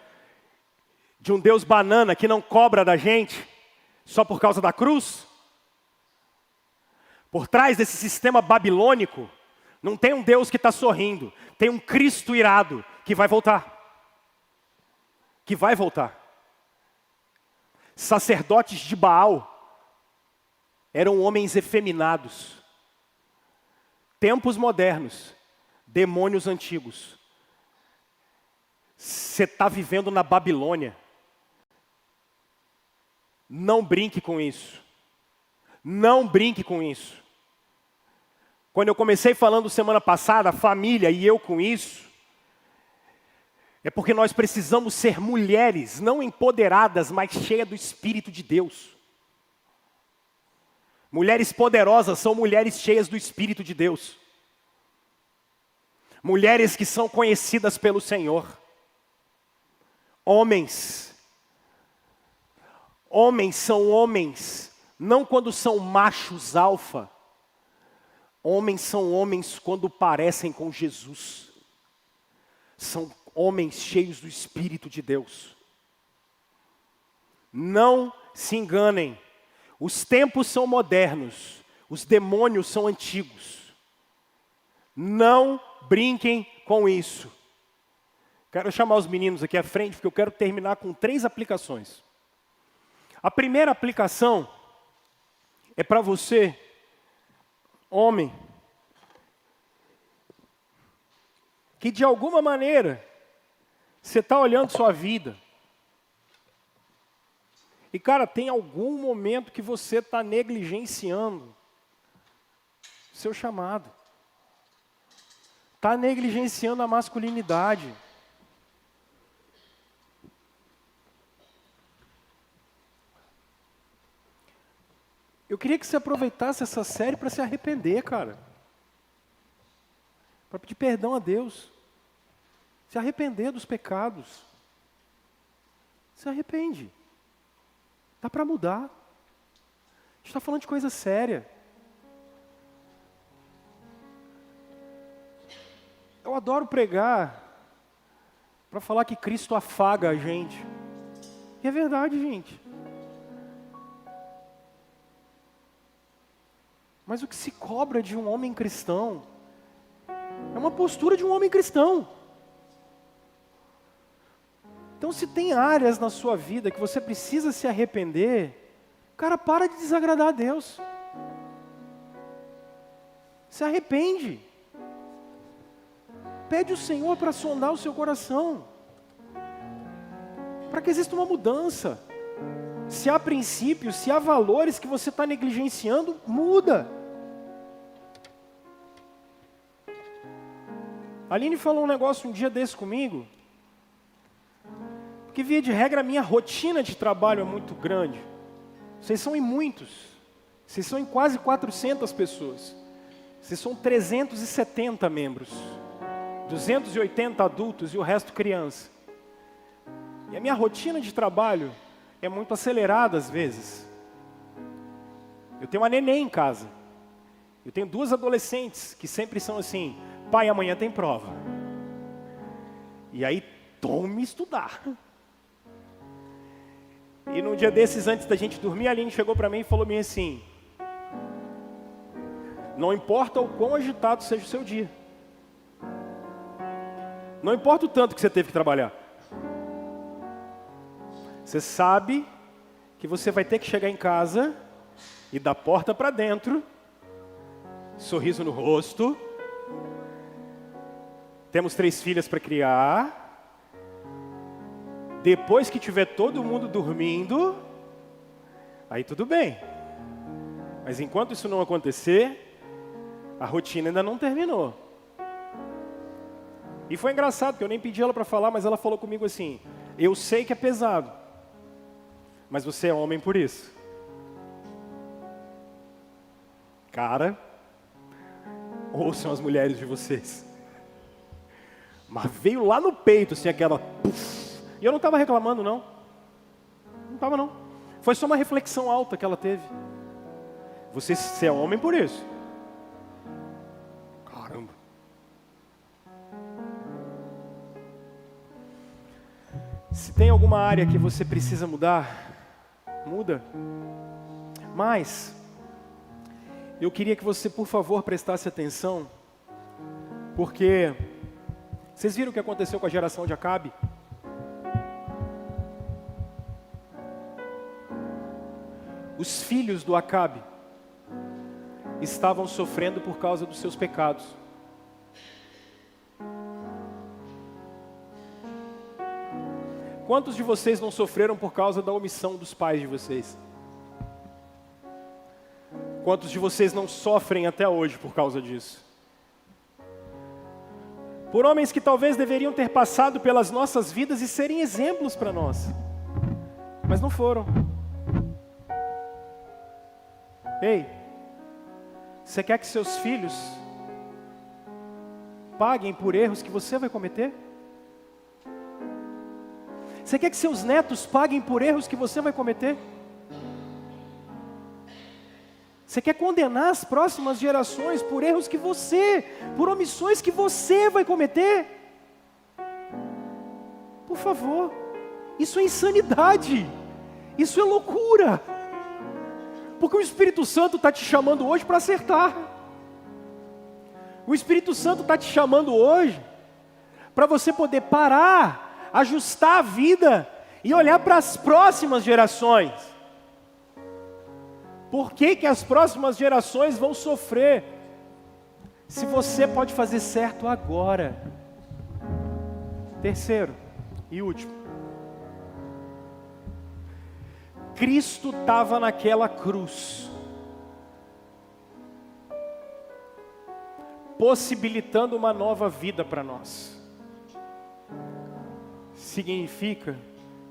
de um Deus banana que não cobra da gente só por causa da cruz? Por trás desse sistema babilônico, não tem um Deus que está sorrindo, tem um Cristo irado que vai voltar. Que vai voltar. Sacerdotes de Baal eram homens efeminados. Tempos modernos, demônios antigos. Você está vivendo na Babilônia. Não brinque com isso. Não brinque com isso. Quando eu comecei falando semana passada, a família e eu com isso, é porque nós precisamos ser mulheres, não empoderadas, mas cheias do Espírito de Deus. Mulheres poderosas são mulheres cheias do Espírito de Deus. Mulheres que são conhecidas pelo Senhor. Homens são homens, não quando são machos alfa. Homens são homens quando parecem com Jesus. São homens cheios do Espírito de Deus. Não se enganem. Os tempos são modernos. Os demônios são antigos. Não brinquem com isso. Quero chamar os meninos aqui à frente, porque eu quero terminar com 3 aplicações. A primeira aplicação é para você, homem, que de alguma maneira você está olhando sua vida e, cara, tem algum momento que você está negligenciando seu chamado. Está negligenciando a masculinidade. Eu queria que você aproveitasse essa série para se arrepender, cara. Para pedir perdão a Deus. Se arrepender dos pecados. Se arrepende. Dá para mudar. A gente está falando de coisa séria. Eu adoro pregar para falar que Cristo afaga a gente. E é verdade, gente. Mas o que se cobra de um homem cristão é uma postura de um homem cristão. Então, se tem áreas na sua vida que você precisa se arrepender, cara, para de desagradar a Deus. Se arrepende. Pede o Senhor para sondar o seu coração. Para que exista uma mudança. Se há princípios, se há valores que você está negligenciando, muda. A Aline falou um negócio um dia desse comigo, porque via de regra a minha rotina de trabalho é muito grande. Vocês são em muitos. Vocês são em quase 400 pessoas. Vocês são 370 membros. 280 adultos e o resto criança. E a minha rotina de trabalho é muito acelerada às vezes. Eu tenho uma neném em casa. Eu tenho 2 adolescentes que sempre são assim: pai, amanhã tem prova. E aí, tome estudar. E num dia desses, antes da gente dormir, a Aline chegou para mim e falou assim: não importa o quão agitado seja o seu dia. Não importa o tanto que você teve que trabalhar. Você sabe que você vai ter que chegar em casa e da porta para dentro, sorriso no rosto. Temos 3 filhas para criar. Depois que tiver todo mundo dormindo, aí tudo bem. Mas enquanto isso não acontecer, a rotina ainda não terminou. E foi engraçado, porque eu nem pedi ela para falar, mas ela falou comigo assim: eu sei que é pesado, mas você é homem por isso. Cara, ouçam as mulheres de vocês. Mas veio lá no peito, assim, aquela... Puff. E eu não estava reclamando, não. Não estava, não. Foi só uma reflexão alta que ela teve. Você é homem por isso. Caramba. Se tem alguma área que você precisa mudar, muda. Mas eu queria que você, por favor, prestasse atenção, porque vocês viram o que aconteceu com a geração de Acabe? Os filhos do Acabe estavam sofrendo por causa dos seus pecados. Quantos de vocês não sofreram por causa da omissão dos pais de vocês? Quantos de vocês não sofrem até hoje por causa disso? Por homens que talvez deveriam ter passado pelas nossas vidas e serem exemplos para nós, mas não foram. Ei, você quer que seus filhos paguem por erros que você vai cometer? Você quer que seus netos paguem por erros que você vai cometer? Você quer condenar as próximas gerações por erros que por omissões que você vai cometer? Por favor, isso é insanidade, isso é loucura. Porque o Espírito Santo está te chamando hoje para acertar. O Espírito Santo está te chamando hoje para você poder parar, ajustar a vida e olhar para as próximas gerações. Por que que as próximas gerações vão sofrer se você pode fazer certo agora? Terceiro e último. Cristo estava naquela cruz, possibilitando uma nova vida para nós. Significa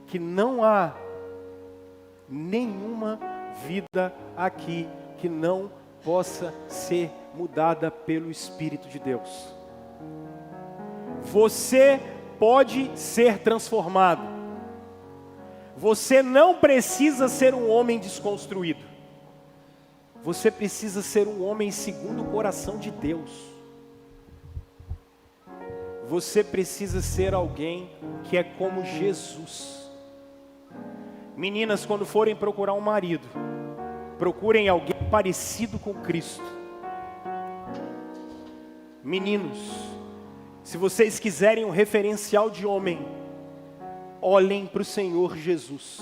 que não há nenhuma vida aqui que não possa ser mudada pelo Espírito de Deus. Você pode ser transformado. Você não precisa ser um homem desconstruído. Você precisa ser um homem segundo o coração de Deus. Você precisa ser alguém que é como Jesus. Meninas, quando forem procurar um marido, procurem alguém parecido com Cristo. Meninos, se vocês quiserem um referencial de homem, olhem para o Senhor Jesus.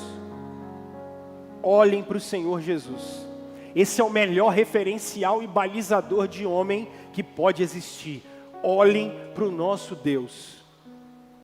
Olhem para o Senhor Jesus. Esse é o melhor referencial e balizador de homem que pode existir. Olhem para o nosso Deus.